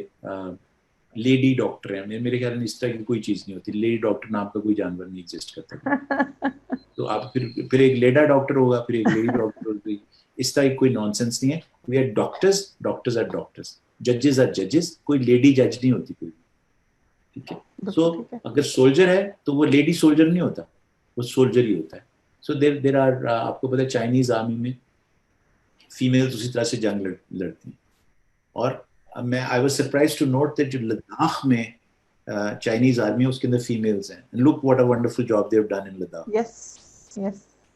لیڈی ڈاکٹر ہیں. میرے خیال میں اس طرح کی کوئی چیز نہیں ہوتی. لیڈی ڈاکٹر نام کا کوئی جانور نہیں ایگزسٹ کرتا. تو آپ پھر ایک لیڈا ڈاکٹر ہوگا, پھر ایک لیڈی ڈاکٹر ہوگی. اس طرح کی کوئی نانسنس نہیں ہے. We are doctors, doctors are doctors, ججز آر ججز. کوئی لیڈی جج نہیں ہوتی کوئی. ٹھیک ہے. سو اگر سولجر ہے تو وہ لیڈی سولجر نہیں ہوتا, وہ سولجر ہی ہوتا ہے. سو دیر آر, آپ کو پتہ ہے چائنیز آرمی میں فیمیلز اسی طرح سے جنگ لڑتی ہیں. اور میں I was surprised to note that جو لداخ میں چائنیز آرمی ہے اس کے اندر فیمیلز ہیں. Look what a wonderful job they have done in Ladakh.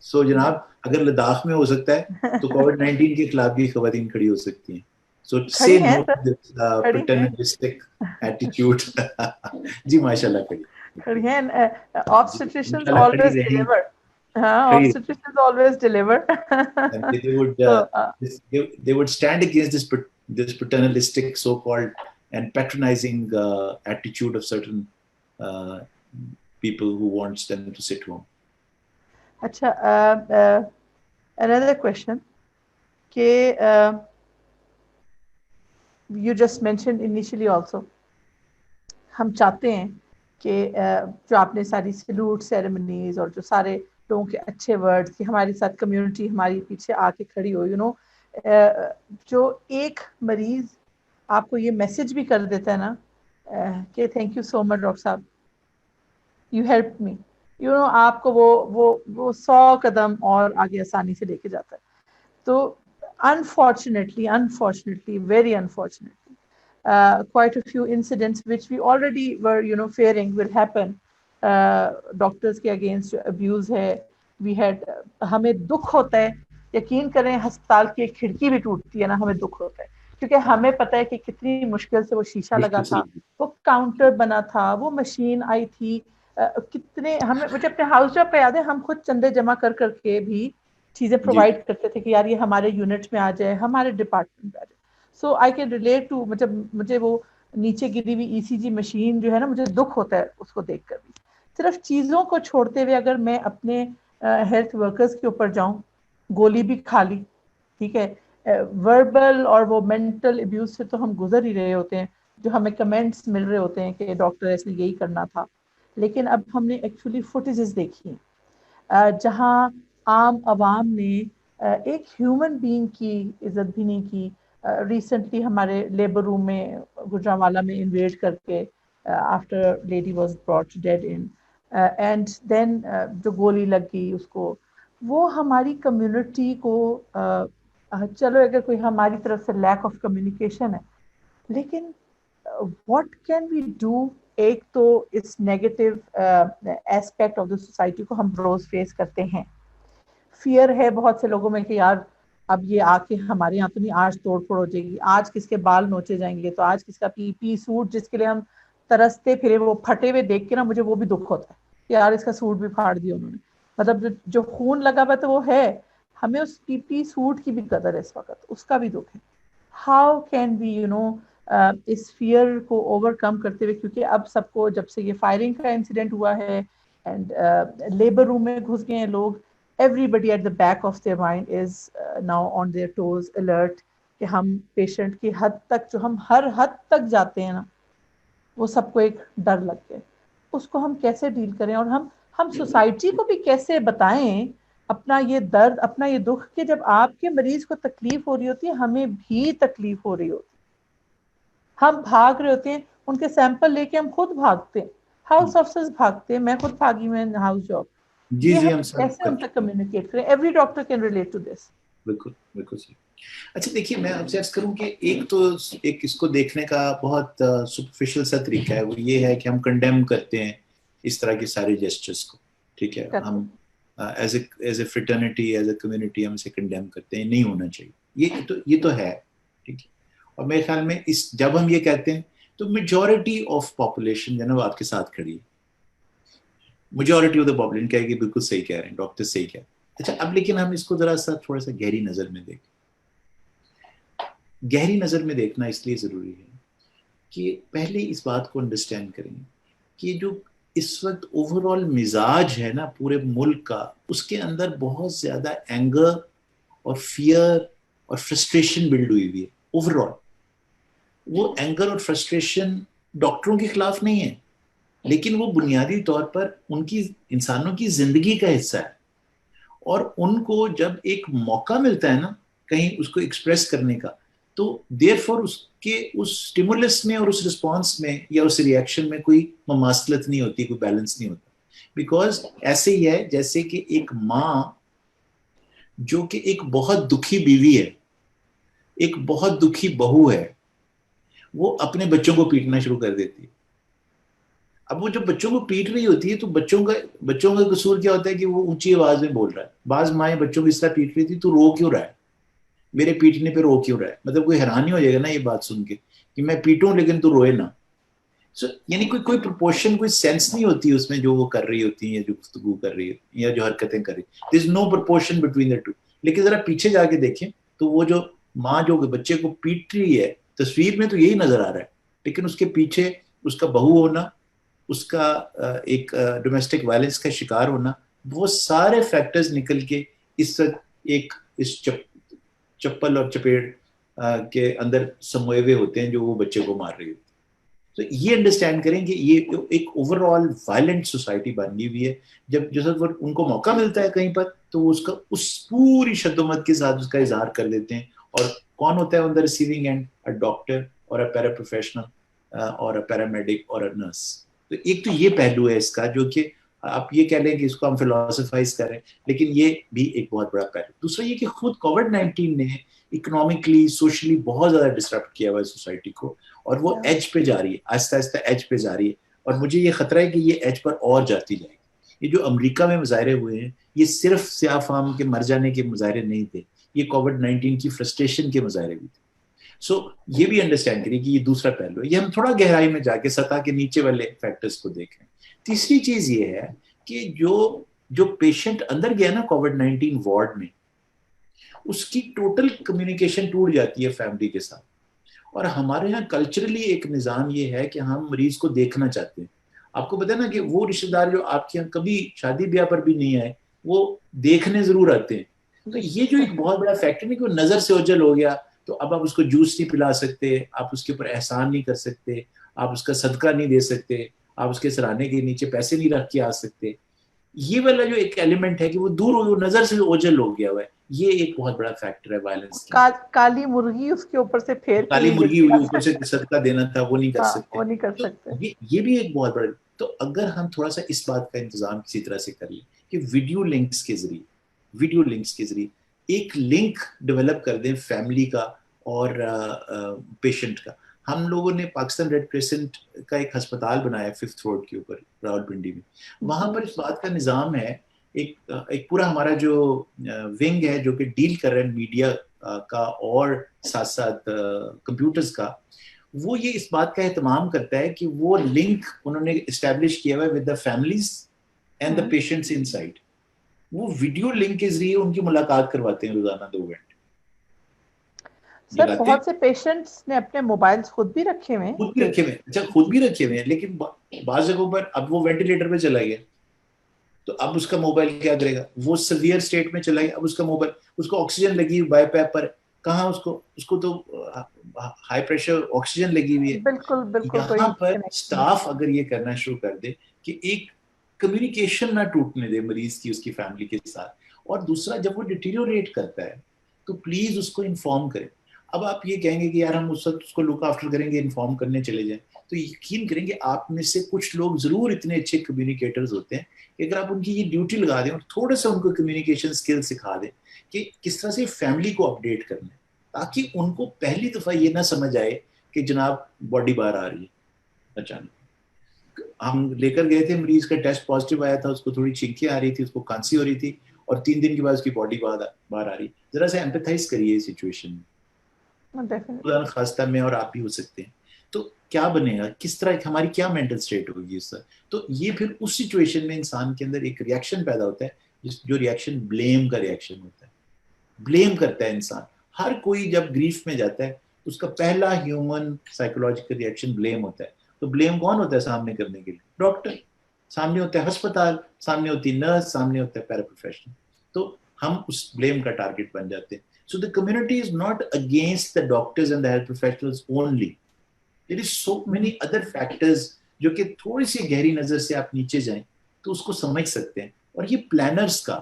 So جناب اگر لداخ میں ہو سکتا ہے تو کووڈ-19 کے خلاف بھی خواتین کھڑی ہو سکتی ہیں. So say no to this paternalistic attitude. جی ماشاءاللہ کھڑی ہیں. Obstetricians always deliver. Obstetricians always deliver. They would stand against this paternalistic so-called and patronizing attitude of certain people who wants them to sit home. Acha, another question. You just mentioned initially also, ہم چاہتے ہیں کہ جو آپ نے ساری سلوٹ سیریمنیز اور جو سارے لوگوں کے اچھے ورڈز کہ ہمارے ساتھ کمیونٹی ہماری پیچھے آ کے کھڑی ہو, جو ایک مریض آپ کو یہ میسج بھی کر دیتا ہے نا کہ thank you so much doctor صاحب, یو ہیلپ می, آپ کو وہ 100 قدم اور آگے آسانی سے لے کے جاتا ہے. تو unfortunately, very unfortunately, quite a few incidents which we already were, fearing will happen. Doctors کے against جو abuse ہے, we had, ہمیں دکھ ہوتا ہے, یقین کریں ہسپتال کی ایک کھڑکی بھی ٹوٹتی ہے نا, ہمیں دکھ ہوتا ہے, کیونکہ ہمیں پتہ ہے کہ کتنی مشکل سے وہ شیشہ لگا تھا, وہ کاؤنٹر بنا تھا, وہ مشین آئی تھی, کتنے ہمیں, مجھے اپنے ہاؤس جاب کا یاد ہے, ہم خود چندے جمع کر کے بھی چیزیں پرووائڈ کرتے تھے کہ یار یہ ہمارے یونٹ میں آ جائے, ہمارے ڈپارٹمنٹ میں آ جائے. سو آئی کین ریلیٹ ٹو, مجھے وہ نیچے گری ہوئی ای سی جی مشین جو ہے نا, مجھے دکھ ہوتا ہے اس کو دیکھ کر بھی. صرف چیزوں کو چھوڑتے ہوئے اگر میں اپنے ہیلتھ ورکرز کے اوپر جاؤں, گولی بھی کھا لی, ٹھیک ہے, وربل اور وہ مینٹل ابیوز سے تو ہم گزر ہی رہے ہوتے ہیں, جو ہمیں کمنٹس مل رہے ہوتے ہیں کہ ڈاکٹر ایسے یہی کرنا تھا. لیکن اب ہم نے ایکچولی فوٹیجز دیکھی ہیں جہاں عام عوام نے ایک ہیومن بینگ کی عزت بھی نہیں کی. ریسنٹلی ہمارے لیبر روم میں گجرانوالا میں انویڈ کر کے after lady was brought dead in, and then جو گولی لگ گئی اس کو, وہ ہماری کمیونٹی کو, چلو اگر کوئی ہماری طرف سے لیک آف کمیونیکیشن ہے, لیکن واٹ کین وی ڈو. ایک تو اس negative aspect of the society کو ہم روز فیس کرتے ہیں. فیئر ہے بہت سے لوگوں میں کہ یار اب یہ آ کے ہمارے یہاں تو نہیں, آج توڑ پھوڑ ہو جائے گی, آج کس کے بال نوچے جائیں گے, تو آج کس کا پی سوٹ جس کے لیے ہم ترستے پھرے وہ پھٹے ہوئے دیکھ کے نا, مجھے وہ بھی دکھ ہوتا ہے کہ یار اس کا سوٹ بھی پھاڑ دیا انہوں نے. مطلب جو خون لگا ہوا تو وہ ہے, ہمیں اس پی سوٹ کی بھی قدر ہے اس وقت, اس کا بھی دکھ ہے. ہاؤ کین وی اس فیئر کو اوور کم کرتے ہوئے, کیونکہ اب سب کو جب سے یہ فائرنگ کا انسیڈنٹ ہوا ہے اینڈ لیبر روم میں گھس گئے ہیں لوگ, everybody at the back of their mind is now on their toes, alert, کہ ہم پیشنٹ کی حد تک, جو ہم ہر حد تک جاتے ہیں نا, وہ سب کو ایک ڈر لگ گیا. اس کو ہم کیسے ڈیل کریں, اور ہم سوسائٹی کو بھی کیسے بتائیں اپنا یہ درد, اپنا یہ دکھ, کہ جب آپ کے مریض کو تکلیف ہو رہی ہوتی ہے, ہمیں بھی تکلیف ہو رہی ہوتی, ہم بھاگ رہے ہوتے ہیں, ان کے سیمپل لے کے ہم خود بھاگتے ہیں, ہاؤس افسرز بھاگتے ہیں, میں خود بھاگی میں ہاؤس جاب. یہ ہم ہم سب کیسے ان تک کمیونیکیٹ کریں؟ Every doctor can relate to this. بالکل بالکل صحیح. اچھا دیکھیے, میں آپ سے عرض کروں کہ ایک تو ایک اس کو دیکھنے کا بہت سپرفیشل سا طریقہ ہے, وہ یہ ہے کہ ہم کنڈیم کرتے ہیں اس طرح کے سارے جیسچرس کو, ٹھیک ہے, ہم as a fraternity, as a community ہم اسے کنڈیم کرتے ہیں, نہیں ہونا چاہیے, یہ تو ہے, ٹھیک ہے. اور میرے خیال میں جب ہم یہ کہتے ہیں تو میجورٹی آف پاپولیشن جو ہے نا وہ آپ کے ساتھ کھڑی ہے, میجورٹی آف دا پاپولیشن کہے گی بالکل صحیح کہہ رہے ہیں ڈاکٹر, صحیح کہہ رہے ہیں. اچھا, اب لیکن ہم اس کو ذرا سا تھوڑا سا گہری نظر میں دیکھیں. گہری نظر میں دیکھنا اس لیے ضروری ہے کہ پہلے اس بات کو انڈرسٹینڈ کریں کہ جو اس وقت اوور آل مزاج ہے نا پورے ملک کا, اس کے اندر بہت زیادہ اینگر اور فیئر اور فرسٹریشن بلڈ ہوئی ہوئی ہے اوور آل. وہ اینگر اور فرسٹریشن ڈاکٹروں کے خلاف نہیں ہے, لیکن وہ بنیادی طور پر ان کی انسانوں کی زندگی کا حصہ ہے, اور ان کو جب ایک موقع ملتا ہے نا کہیں اس کو ایکسپریس کرنے کا, تو دیر فور اس کے اس اسٹیمولس میں اور اس رسپانس میں یا اس ریئیکشن میں کوئی مماثلت نہیں ہوتی, کوئی بیلنس نہیں ہوتا. بیکاز ایسے ہی ہے جیسے کہ ایک ماں جو کہ ایک بہت دکھی بیوی ہے, ایک بہت دکھی بہو ہے, وہ اپنے بچوں کو پیٹنا شروع کر دیتی ہے. اب وہ جب بچوں کو پیٹ رہی ہوتی ہے تو بچوں کا قصور کیا ہوتا ہے کہ وہ اونچی آواز میں بول رہا ہے. بعض مائیں بچوں کو اس طرح پیٹ رہی تھی, تو رو کیوں رہا ہے, میرے پیٹنے پہ رو کیوں رہا ہے. مطلب کوئی حیرانی ہو جائے گا نا یہ بات سن کے کہ میں پیٹوں لیکن تو روئے نا. یعنی کوئی پرپورشن, کوئی سینس نہیں ہوتی اس میں جو وہ کر رہی ہوتی ہیں یا جو گفتگو کر رہی ہوتی ہیں یا جو حرکتیں کر رہی ہیں. دیر از نو پرپورشن بٹوین دا ٹو. لیکن ذرا پیچھے جا کے دیکھیں تو وہ جو ماں جو بچے کو پیٹ رہی ہے, تصویر میں تو یہی نظر آ رہا ہے, لیکن اس کے پیچھے اس کا بہو ہونا, اس کا ایک ڈومیسٹک وائلنس کا شکار ہونا, وہ سارے فیکٹرز نکل کے اس چپل اور چپیڑ کے اندر سموئے ہوئے ہوتے ہیں جو وہ بچے کو مار رہی ہوتی. تو یہ انڈرسٹینڈ کریں کہ یہ ایک اوور آل وائلنٹ سوسائٹی بن گئی ہوئی ہے. جب جیسا ان کو موقع ملتا ہے کہیں پر تو وہ اس پوری شدومت کے ساتھ اس کا اظہار کر دیتے ہیں. اور کون ہوتا ہے on the receiving end? A doctor اور اے پیرا پروفیشنل. اور پیرامیڈک اور نرس. تو ایک تو یہ پہلو ہے اس کا جو کہ آپ یہ کہہ لیں کہ اس کو ہم فلاسفائز کریں, لیکن یہ بھی ایک بہت بڑا پہلو. دوسرا یہ کہ خود کووڈ-19 نے اکنامکلی سوشلی بہت زیادہ ڈسٹرپٹ کیا ہوا ہے سوسائٹی کو, اور وہ ایج پہ جا رہی ہے, آہستہ آہستہ ایج پہ جا رہی ہے, اور مجھے یہ خطرہ ہے کہ یہ ایج پر اور جاتی جائے گی. یہ جو امریکہ میں مظاہرے ہوئے ہیں یہ صرف سیاہ فام کے مر جانے کے مظاہرے نہیں تھے, یہ کووڈ-19 کی فرسٹریشن کے مظاہرے بھی تھے. سو یہ بھی انڈرسٹینڈ کریں کہ یہ دوسرا پہلو ہے. یہ ہم تھوڑا گہرائی میں جا کے سطح کے نیچے والے فیکٹرز کو دیکھیں. تیسری چیز یہ ہے کہ جو پیشنٹ اندر گیا نا کووڈ-19 وارڈ میں, اس کی ٹوٹل کمیونیکیشن ٹوٹ جاتی ہے فیملی کے ساتھ. اور ہمارے یہاں کلچرلی ایک نظام یہ ہے کہ ہم مریض کو دیکھنا چاہتے ہیں. آپ کو پتہ ہے نا کہ وہ رشتہ دار جو آپ کے یہاں کبھی شادی بیاہ پر بھی نہیں آئے, وہ دیکھنے ضرور آتے ہیں. تو یہ جو ایک بہت بڑا فیکٹر ہے کہ وہ نظر سے اوجھل ہو گیا, تو اب آپ اس کو جوس نہیں پلا سکتے, آپ اس کے اوپر احسان نہیں کر سکتے, آپ اس کا صدقہ نہیں دے سکتے, آپ اس کے سرانے کے نیچے پیسے نہیں رکھ کے آ سکتے. یہ والا جو ایک ایلیمنٹ ہے کہ وہ دور ہو, نظر سے اوجھل ہو گیا ہوا ہے, یہ ایک بہت بڑا فیکٹر ہے وائلنس کا. کالی مرغی اس کے اوپر سے پھیر کے کالی مرغی ہوئی, اوپر سے صدقہ دینا تھا وہ نہیں کر سکتے. وہ نہیں کر تو سکتے. یہ بھی ایک بہت بڑا. تو اگر ہم تھوڑا سا اس بات کا انتظام کسی طرح سے کر لیں کہ ویڈیو لنکس کے ذریعے ایک لنک ڈیولپ کر دیں فیملی کا اور پیشنٹ کا. ہم لوگوں نے پاکستان ریڈ کریسنٹ کا ایک ہسپتال بنایا ہے 5th روڈ کے اوپر راولپنڈی میں. وہاں پر اس بات کا نظام ہے, ایک پورا ہمارا جو ونگ ہے جو کہ ڈیل کر رہے ہیں میڈیا کا اور ساتھ ساتھ کمپیوٹرز کا, وہ یہ اس بات کا اہتمام کرتا ہے کہ وہ لنک انہوں نے اسٹیبلش کیا ہوا ہے with the families and the patients in side. وہ ویڈیو لنک کے ذریعے ان کی ملاقات کرواتے ہیں روزانہ 2 گھنٹے. سر بہت سے پیشنٹس نے اپنے موبائلز خود بھی رکھے ہوئے ہیں. خود بھی رکھے ہوئے ہیں, لیکن بعض جگہوں پر اب وہ وینٹیلیٹر پہ چلا گیا, تو اب اس کا موبائل کیا کرے گا؟ وہ سیویئر سٹیٹ میں چلا گیا, اب اس کا موبائل, اس کو آکسیجن لگی بائی پیپ پر, کہاں اس کو تو ہائی پریشر آکسیجن لگی ہوئی ہے. بالکل یہاں پر سٹاف اگر یہ کرنا شروع کر دے کہ ایک کمیونیکیشن نہ ٹوٹنے دے مریض کی اس کی فیملی کے ساتھ, اور دوسرا جب وہ ڈیٹیریوریٹ کرتا ہے تو پلیز اس کو انفارم کریں. اب آپ یہ کہیں گے کہ یار ہم اس وقت اس کو لک آفٹر کریں گے, انفارم کرنے چلے جائیں, تو یقین کریں گے آپ میں سے کچھ لوگ ضرور اتنے اچھے کمیونیکیٹرز ہوتے ہیں کہ اگر آپ ان کی یہ ڈیوٹی لگا دیں اور تھوڑا سا ان کو کمیونیکیشن اسکل سکھا دیں کہ کس طرح سے فیملی کو اپڈیٹ کرنا ہے, تاکہ ان کو پہلی دفعہ یہ نہ سمجھ آئے کہ جناب باڈی باہر آ رہی ہے اچانک. ہم لے کر گئے تھے مریض کا ٹیسٹ پازیٹیو آیا تھا, اس کو تھوڑی چھینکیں آ رہی تھی, اس کو کھانسی ہو رہی تھی, اور 3 دن کے بعد اس کی باڈی باہر آ رہی. ذرا سا ایمپیتھائز کریے سچویشن میں, خدا نخواستہ میں اور آپ بھی ہو سکتے ہیں. تو کیا بنے گا, کس طرح ہماری کیا مینٹل سٹیٹ ہوگی اس طرح. تو یہ پھر اس سچویشن میں انسان کے اندر ایک ریئیکشن پیدا ہوتا ہے, جو ریئیکشن بلیم کا ریئیکشن ہوتا ہے. بلیم کرتا ہے انسان. ہر کوئی جب گریف میں جاتا ہے اس کا پہلا ہیومن سائیکولوجیکل ریئیکشن بلیم ہوتا ہے. تو بلیم کون ہوتا ہے سامنے کرنے کے لیے؟ ڈاکٹر. سامنے ہوتا ہے ہسپتال, سامنے ہوتی ہے نرس, سامنے ہوتا ہے پیرا پروفیشنل. تو ہم اس بلیم کا ٹارگٹ بن جاتے ہیں. So the community is not against the doctors and the health professionals only. There is so many other factors جو کہ تھوڑی سی گہری نظر سے آپ نیچے جائیں تو اس کو سمجھ سکتے ہیں. اور یہ پلانرز کا,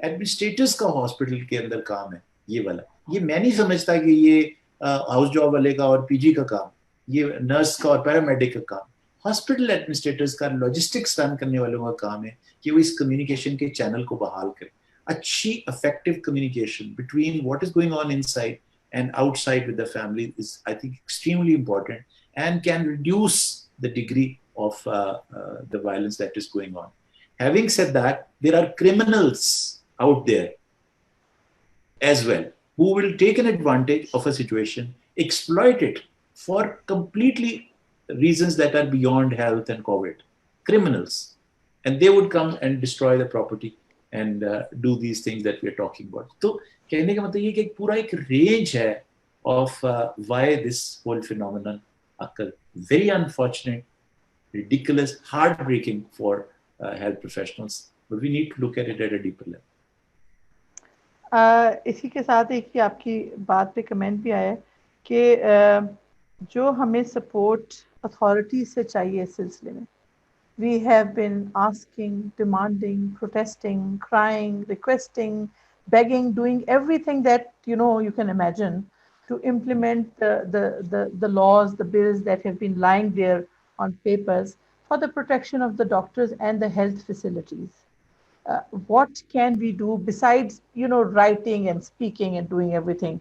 ایڈمنسٹریٹرز کا ہاسپٹل کے اندر کام ہے یہ والا. یہ میں نہیں سمجھتا کہ یہ ہاؤس جاب والے کا اور پی جی کا کام, یہ نرس کا اور پیرامیڈک کا کام. ہاسپٹل ایڈمنسٹریٹرز کا, لاجسٹکس رن کرنے والوں کا کام ہے کہ وہ اس کمیونیکیشن کے چینل کو بحال کریں. اچھی effective communication between what is going on inside and outside with the family is, I think, extremely important and can reduce the degree of the violence that is going on. Having said that, there are criminals out there as well who will take an advantage of a situation, exploit it for completely reasons that are beyond health and COVID. Criminals. And they would come and destroy the property and do these things that we are talking about. تو کہنے کا مطلب یہ کہ پورا ایک رینج ہے of why this whole phenomenon occurred. Very unfortunate, ridiculous, heartbreaking for health professionals. But we need to look at it at a deeper level. اسی کے ساتھ ایک ہی آپ کی بات پہ کمنٹ بھی آیا کہ جو ہمیں سپورٹ اتھارٹی سے چاہیے اس سلسلے میں. We have been asking, demanding, protesting, crying, requesting, begging, doing everything that you can imagine. to implement the laws, the bills that have been lying there on papers for the protection of the doctors and the health facilities. What can we do besides, writing and speaking and doing everything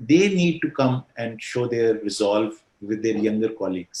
They need to come and show their resolve with their younger colleagues.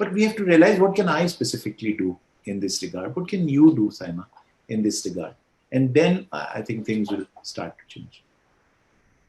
but we have to realize what can I specifically do in this regard, what can you do, Saima, in this regard, and then I think things will start to change.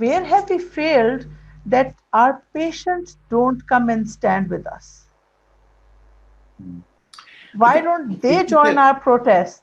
where have we failed that our patients don't come and stand with us? Why don't they join our protests?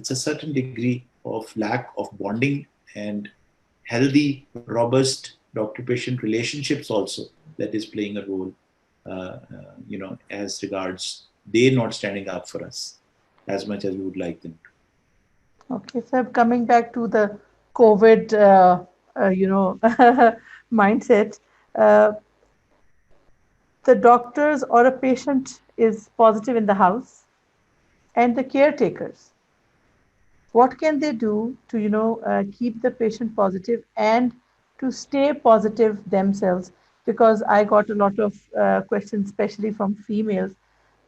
it's a certain degree of lack of bonding and healthy, robust doctor-patient relationships also that is playing a role, as regards they not standing up for us as much as we would like them to. Okay, so coming back to the COVID, mindset, the doctors or a patient is positive in the house, and the caretakers, what can they do to keep the patient positive and to stay positive themselves? Because I got a lot of questions, especially from females,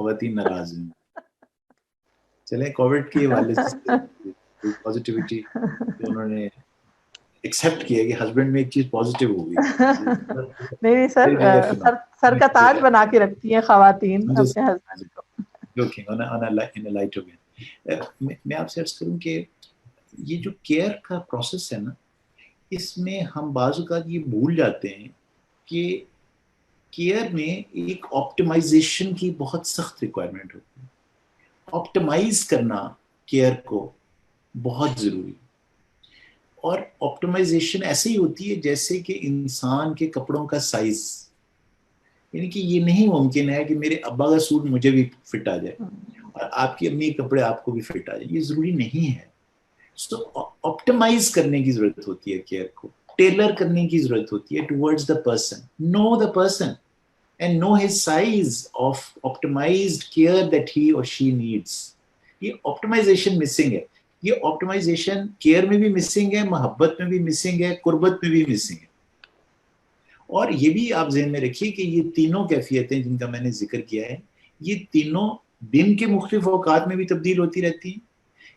خواتین ناراض ہیں. چلیں کووڈ کے حوالے سے پازیٹیوٹی انہوں نے ایکسیپٹ کیا کہ ہسبینڈ میں ایک چیز پازیٹیو ہو گئی. نہیں سر, سر کا تاج بنا کے رکھتی ہیں خواتین اپنے ہسبینڈ کو. میں آپ سے عرض کروں کہ یہ جو کیئر کا پروسیس ہے نا, اس میں ہم بعض اوقات یہ بھول جاتے ہیں کہ کیئر میں ایک آپٹیمائزیشن کی بہت سخت ریکوائرمنٹ ہوتی ہے. آپٹیمائز کرنا کیئر کو بہت ضروری ہے, اور آپٹیمائزیشن ایسے ہی ہوتی ہے جیسے کہ انسان کے کپڑوں کا سائز. یعنی کہ یہ نہیں ممکن ہے کہ میرے ابا کا سوٹ مجھے بھی فٹ آ جائے اور آپ کی امی کے کپڑے آپ کو بھی فٹ آ جائیں, یہ ضروری نہیں ہے. تو آپٹیمائز کرنے کی ضرورت ہوتی ہے کیئر کو, ٹیلر کرنے کی ضرورت ہوتی ہے towards the person. Know the person and know his size of optimized care that he or she needs. یہ optimization missing ہے. یہ optimization care میں بھی missing ہے, محبت میں بھی missing ہے, قربت میں بھی missing ہے. اور یہ بھی آپ ذہن میں رکھیے کہ یہ تینوں کیفیتیں جن کا میں نے ذکر کیا ہے, یہ تینوں دن کے مختلف اوقات میں بھی تبدیل ہوتی رہتی ہیں,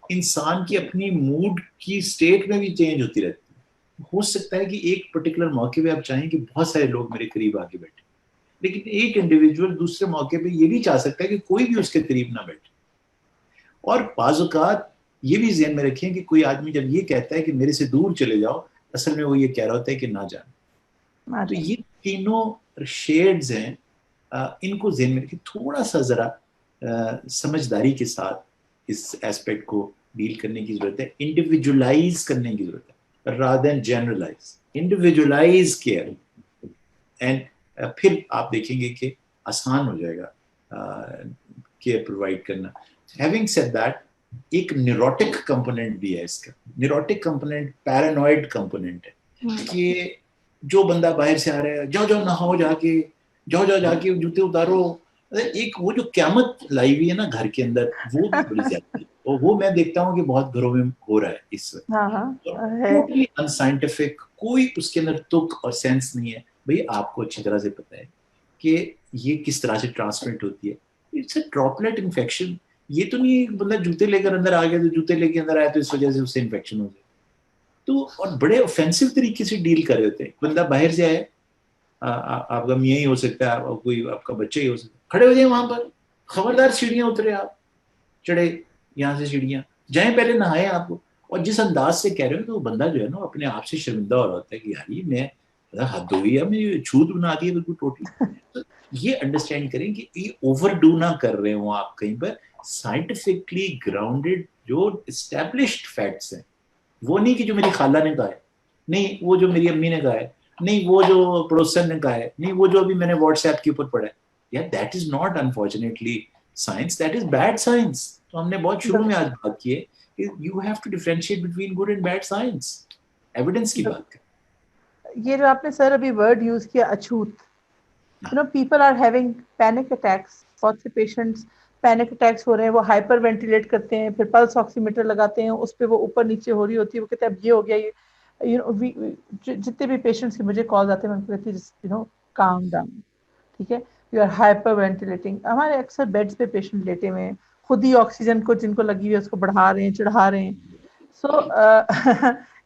انسان کی اپنی موڈ کی سٹیٹ میں بھی چینج ہوتی رہتی ہے. ہو سکتا ہے کہ ایک پرٹیکولر موقع پہ آپ چاہیں کہ بہت سارے لوگ میرے قریب آ کے بیٹھے, لیکن ایک انڈیویجول دوسرے موقع پہ یہ بھی چاہ سکتا ہے کہ کوئی بھی اس کے قریب نہ بیٹھے. اور بعض اوقات یہ بھی ذہن میں رکھیں کہ کوئی آدمی جب یہ کہتا ہے کہ میرے سے دور چلے جاؤ, اصل میں وہ یہ کہہ رہا ہوتا ہے کہ نہ جانا. تو یہ تینوں شیڈز ہیں, ان کو ذہن میں رکھیں, تھوڑا سا ذرا سمجھداری کے ساتھ اس ایسپیکٹ کو ڈیل کرنے کی ضرورت ہے. انڈیویجولائز کرنے کی ضرورت ہے rather than generalize. Individualised care, and پھر آپ دیکھیں گے کہ آسان ہو جائے گا کیئر پرووائڈ کرنا. ہیونگ سیڈ دیٹ, ایک نیوروٹک کمپوننٹ بھی ہے اس کا. نیوروٹک کمپوننٹ پیرانوئڈ کمپوننٹ ہے کہ جو بندہ باہر سے آ رہا ہے, جاؤ جاؤ نہاؤ, جا کے جوتے اتارو. ایک وہ جو قیامت لائی ہوئی ہے نا گھر کے اندر, وہ بھی بڑی زیادہ ہے. اور وہ میں دیکھتا ہوں کہ بہت گھروں میں ہو رہا ہے اس وقت. ٹوٹلی انسائنٹیفک, کوئی اس کے اندر تک اور سینس نہیں ہے. بھئی آپ کو اچھی طرح سے پتہ ہے کہ یہ کس طرح سے ٹرانسمٹ ہوتی ہے. It's a droplet infection. یہ تو نہیں ہے بندہ جوتے لے کر اندر آ گیا تو جوتے لے کے اندر آیا تو اس وجہ سے اس سے انفیکشن ہو جائے. تو اور بڑے اوفینسو طریقے سے ڈیل کر رہے ہوتے ہیں. بندہ باہر سے آئے, آپ کا میاں ہی ہو سکتا ہے, کوئی آپ کا بچہ ہی ہو سکتا ہے, کھڑے ہو جائیں وہاں پر, خبردار سیڑھیاں اترے, آپ چڑھے یہاں سے سیڑھیاں, جائیں پہلے نہائیں آپ کو. اور جس انداز سے کہہ رہے ہو تو وہ بندہ جو ہے نا اپنے آپ سے شرمندہ ہو رہا ہوتا ہے کہ یار یہ میں حد ہوئی ہے, میں چھوت بنا دی ہے بالکل ٹوٹلی. تو یہ انڈرسٹینڈ کریں کہ یہ اوور ڈو نہ کر رہے ہوں آپ کہیں پر. سائنٹیفکلی گراؤنڈیڈ جو اسٹیبلشڈ فیکٹس ہیں, وہ نہیں کہ جو میری خالہ نے کہا ہے, نہیں وہ جو میری امی نے کہا ہے, نہیں وہ جو پڑوسن نے کہا ہے, نہیں وہ جو ابھی میں نے واٹس ایپ کے اوپر پڑھا ہے. یار that is not unfortunately science, that is bad science. تو ہم نے بہت شروع میں آج بات کی ہے کہ you have to differentiate between good and bad science. Evidence کی بات کریں. یہ جو آپ نے سر ابھی ورڈ یوز کیا اچھوت, you know people are having panic attacks. بہت سے پیشنٹس پینک اٹیکس ہو رہے ہیں, وہ ہائپر وینٹیلیٹ کرتے ہیں, پھر پلس آکسی میٹر لگاتے ہیں, اس پہ وہ اوپر نیچے ہو رہی ہوتی ہے, وہ کہتے ہیں اب یہ ہو گیا. یہ جتنے بھی پیشنٹس کی مجھے کالز آتے ہیں میں ان کو کہتی ہوں کام ڈاؤن, ٹھیک ہے, یو آر ہائپر وینٹیلیٹنگ. ہمارے اکثر بیڈس پہ پیشنٹ لیٹے ہوئے ہیں, خود ہی آکسیجن کو جن کو لگی ہوئی ہے اس کو بڑھا رہے ہیں, چڑھا رہے ہیں. سو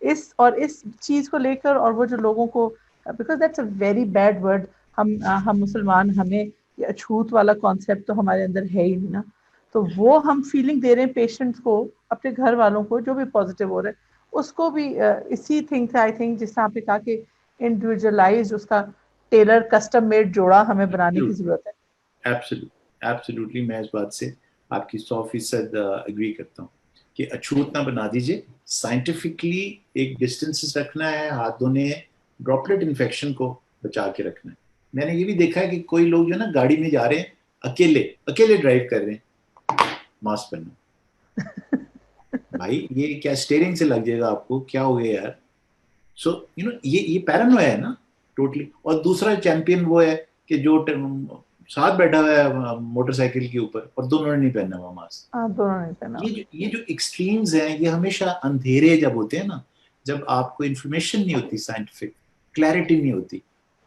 اس چیز کو لے کر, اور وہ جو لوگوں کو, because that's a very bad word, ہم مسلمان, ہمیں یہ اچھوت والا کانسیپٹ تو ہمارے اندر ہے ہی نہیں نا. تو وہ ہم فیلنگ دے رہے ہیں پیشنٹس کو, اپنے گھر والوں کو جو بھی پازیٹیو ہو رہا ہے اس کو بھی اسی تھنگ سے, آئی تھنک جس طرح آپ نے کہا کہ انڈیویجولائز, اس کا ٹیلر کسٹم میڈ جوڑا ہمیں بنانے کی ضرورت ہے. ایبسلیوٹلی, میں اس بات سے آپ کی 100% اگری کرتا ہوں کہ اچھوت نہ بنا دیجیے. سائنٹیفکلی ایک ڈسٹینس رکھنا ہے, ہاتھ دھونے ہیں, ڈراپلیٹ انفیکشن کو بچا کے رکھنا ہے. میں نے یہ بھی دیکھا ہے کہ کوئی لوگ جو ہے نا گاڑی میں جا رہے ہیں, اکیلے ڈرائیو کر رہے ہیں, ماسک پہننا. بھائی یہ کیا اسٹیئرنگ سے لگ جائے گا آپ کو, کیا ہو گیا یار. سو یہ پیرانویا ہے نا ٹوٹلی. اور دوسرا چیمپئن وہ ہے کہ جو ساتھ بیٹھا ہوا ہے موٹر سائیکل کے اوپر اور دونوں نے نہیں پہنا ہوا ماسک. یہ جو ایکسٹریمز ہیں, یہ ہمیشہ اندھیرے جب ہوتے ہیں نا, جب آپ کو انفارمیشن نہیں ہوتی, سائنٹیفک کلیئرٹی نہیں ہوتی,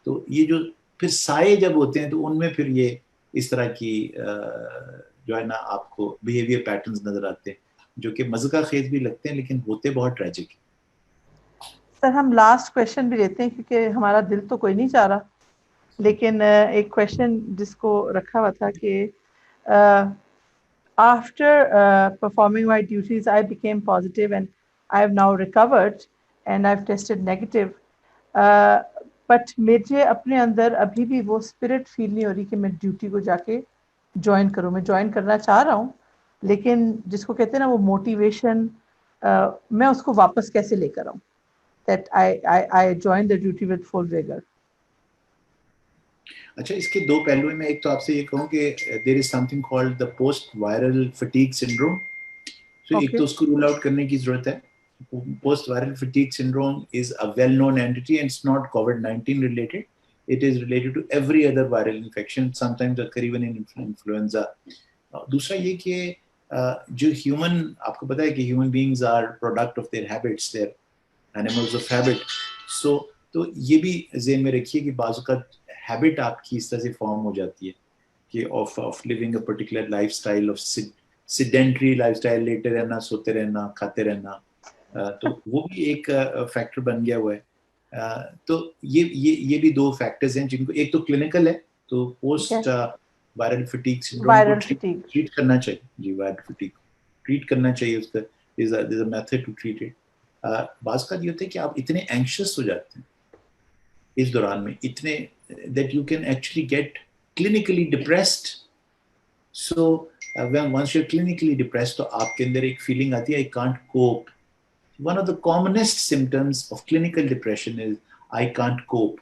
تو یہ جو پھر سائے جب ہوتے ہیں تو ان میں پھر یہ اس طرح کی جو ہے نا آپ کو بیہیویئر پیٹرنز نظر آتے ہیں جو کہ مذاق خیز بھی لگتے ہیں لیکن ہوتے بہت ٹریجک ہیں. سر ہم لاسٹ کویشچن بھی لیتے ہیں کیونکہ ہمارا دل تو کوئی نہیں چاہ رہا, لیکن ایک کویشچن جس کو رکھا ہوا تھا کہ after performing my duties I became positive and I have now recovered and I've tested negative, but مجھے اپنے اندر ابھی بھی وہ اسپرٹ فیل نہیں ہو رہی کہ میں ڈیوٹی کو جا کے جوائن کروں. میں جوائن کرنا چاہ رہا ہوں لیکن جس کو کہتے ہیں نا وہ موٹیویشن, میں اس کو واپس کیسے لے کر آؤں that I joined the duty with full vigor. اچھا, اس کے دو پہلو ہیں. میں ایک تو آپ سے یہ کہوں کہ there is something called the post viral fatigue syndrome. So ایک تو اس کو رول آؤٹ کرنے کی ضرورت ہے. Post viral fatigue syndrome is a well known entity and it's not COVID-19 related. It is related to every other viral infection, sometimes occur even in influenza. دوسرا یہ کہ جو ہیومن, آپ کو پتا ہے کہ human beings are product of their habits, they're animals of habit. So تو یہ بھی ذہن میں رکھیے کہ بعض اوقات ہیبٹ آپ کی اس طرح سے فارم ہو جاتی ہے کہ of living a particular lifestyle, of sedentary lifestyle, لیٹے رہنا, سوتے رہنا, کھاتے رہنا, تو وہ بھی ایک فیکٹر بن گیا ہوا ہے. تو یہ بھی دو فیکٹرز ہیں جن کو, ایک تو کلینکل ہے, تو پوسٹ وائرل فٹیگ سنڈروم کو ٹریٹ کرنا چاہیے. جی, وائرل فٹیگ ٹریٹ کرنا چاہیے, اس کا there's a method to treat it. بعض کا یہ ہوتا ہے کہ آپ اتنے اینکشس ہو جاتے ہیں اس دوران میں, اتنے that you can actually get clinically depressed. So when once you're clinically depressed تو آپ کے اندر ایک فیلنگ آتی ہے I can't cope. One of the commonest symptoms of clinical depression is I can't cope.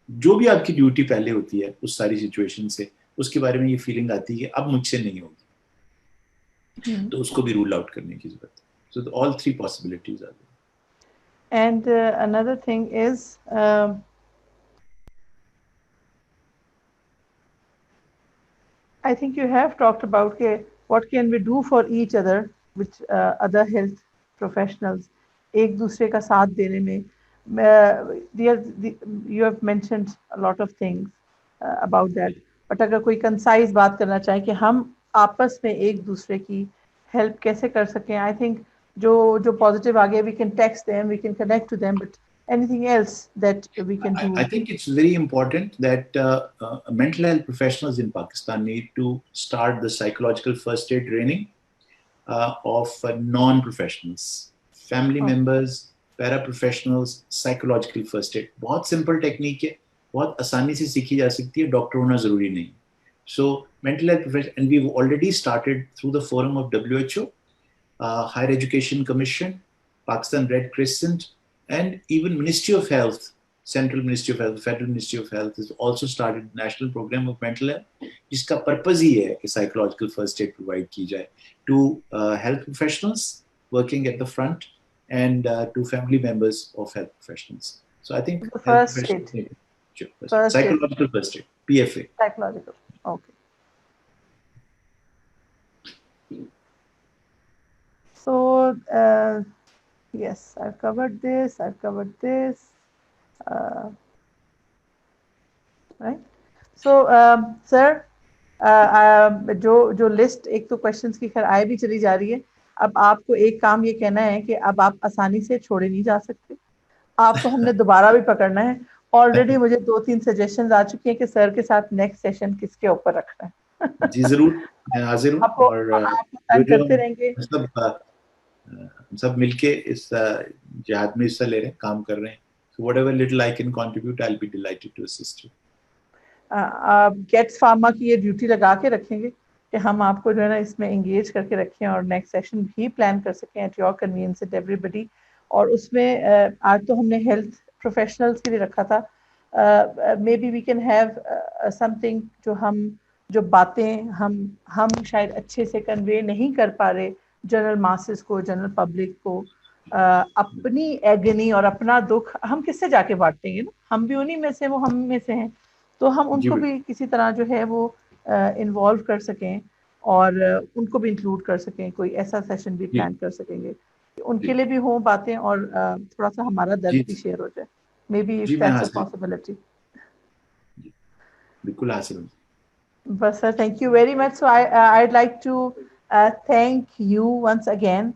جو بھی آپ کی ڈیوٹی پہلے ہوتی ہے اس ساری سچویشن سے, اس کے بارے میں یہ فیلنگ آتی ہے کہ اب مجھ سے نہیں ہوگی, تو اس کو بھی رول آؤٹ کرنے کی ضرورت ہے. So all three possibilities are there. And another thing is I think you have talked about what can we do for each other with other health professionals, ایک دوسرے کا ساتھ دینے میں. You have mentioned a lot of things about that, but اگر کوئی کنسائز بات کرنا چاہیں کہ ہم آپس میں ایک دوسرے کی ہیلپ کیسے کر سکیں, I think جو پازیٹیو آگے we can text them, we can connect to them, but anything else that we can do? I think it's very important that mental health professionals in Pakistan need to start the psychological first aid training of non-professionals, family members, paraprofessionals, psychological first aid. بہت سمپل ٹیکنیک ہے, بہت آسانی سے سیکھی جا سکتی ہے, ڈاکٹر ہونا ضروری نہیں. So mental health professionals, and we've already started through the forum of WHO, Higher Education Commission, Pakistan Red Crescent, and even Ministry of Health, Central Ministry of Health, Federal Ministry of Health has also started national program of mental health, jiska purpose hi hai ki psychological first aid provide ki jaye to health professionals working at the front and to family members of health professionals. So I think first aid, psychological first aid, PFA. Psychological, okay. So yes, I've covered this, right? So sir, جو لسٹ ایک تو کوشچنس کی خیر آئے بھی چلی جا رہی ہے, اب آپ کو ایک کام یہ کہنا ہے کہ اب آپ آسانی سے چھوڑے نہیں جا سکتے, آپ کو ہم نے دوبارہ بھی پکڑنا ہے. آلریڈی مجھے 2-3 سجیشنز آ چکی ہیں کہ سر کے ساتھ نیکسٹ سیشن کس کے اوپر رکھنا ہے. جی ضرور, میں حاضر ہوں. اور کرتے رہیں گے, ہم سب مل کے اس جہاد میں حصہ لے رہے ہیں, کام کر رہے ہیں. So whatever little I can contribute, I'll be delighted to assist you. Getz Pharma کی یہ ڈیوٹی لگا کے رکھیں گے کہ ہم آپ کو جو ہے نا اس میں انگیج کر کے رکھیں اور نیکسٹ سیشن بھی پلان کر سکیں at your convenience at everybody. اور اس میں آج تو ہم نے ہیلتھ پروفیشنلس کے لیے رکھا تھا, maybe we can have something جو باتیں ہم شاید اچھے سے کنوے نہیں کر پا رہے جنرل ماسز کو, جنرل پبلک کو, اپنی ایگنی اور اپنا دکھ ہم کس سے جا کے بانٹیں گے نا, ہم بھی انہی میں سے, وہ ہم میں سے ہیں, تو ہم ان کو بھی کسی طرح جو ہے وہ انوالو کر سکیں اور ان کو بھی انکلوڈ کر سکیں, کوئی ایسا سیشن بھی پلان کر سکیں گے کہ ان کے لیے بھی ہوں باتیں اور تھوڑا سا ہمارا درد بھی شیئر ہو جائے. Maybe if that's a possibility. بالکل حاصل ہوں. Basar, thank you very much. So I'd like to thank you once again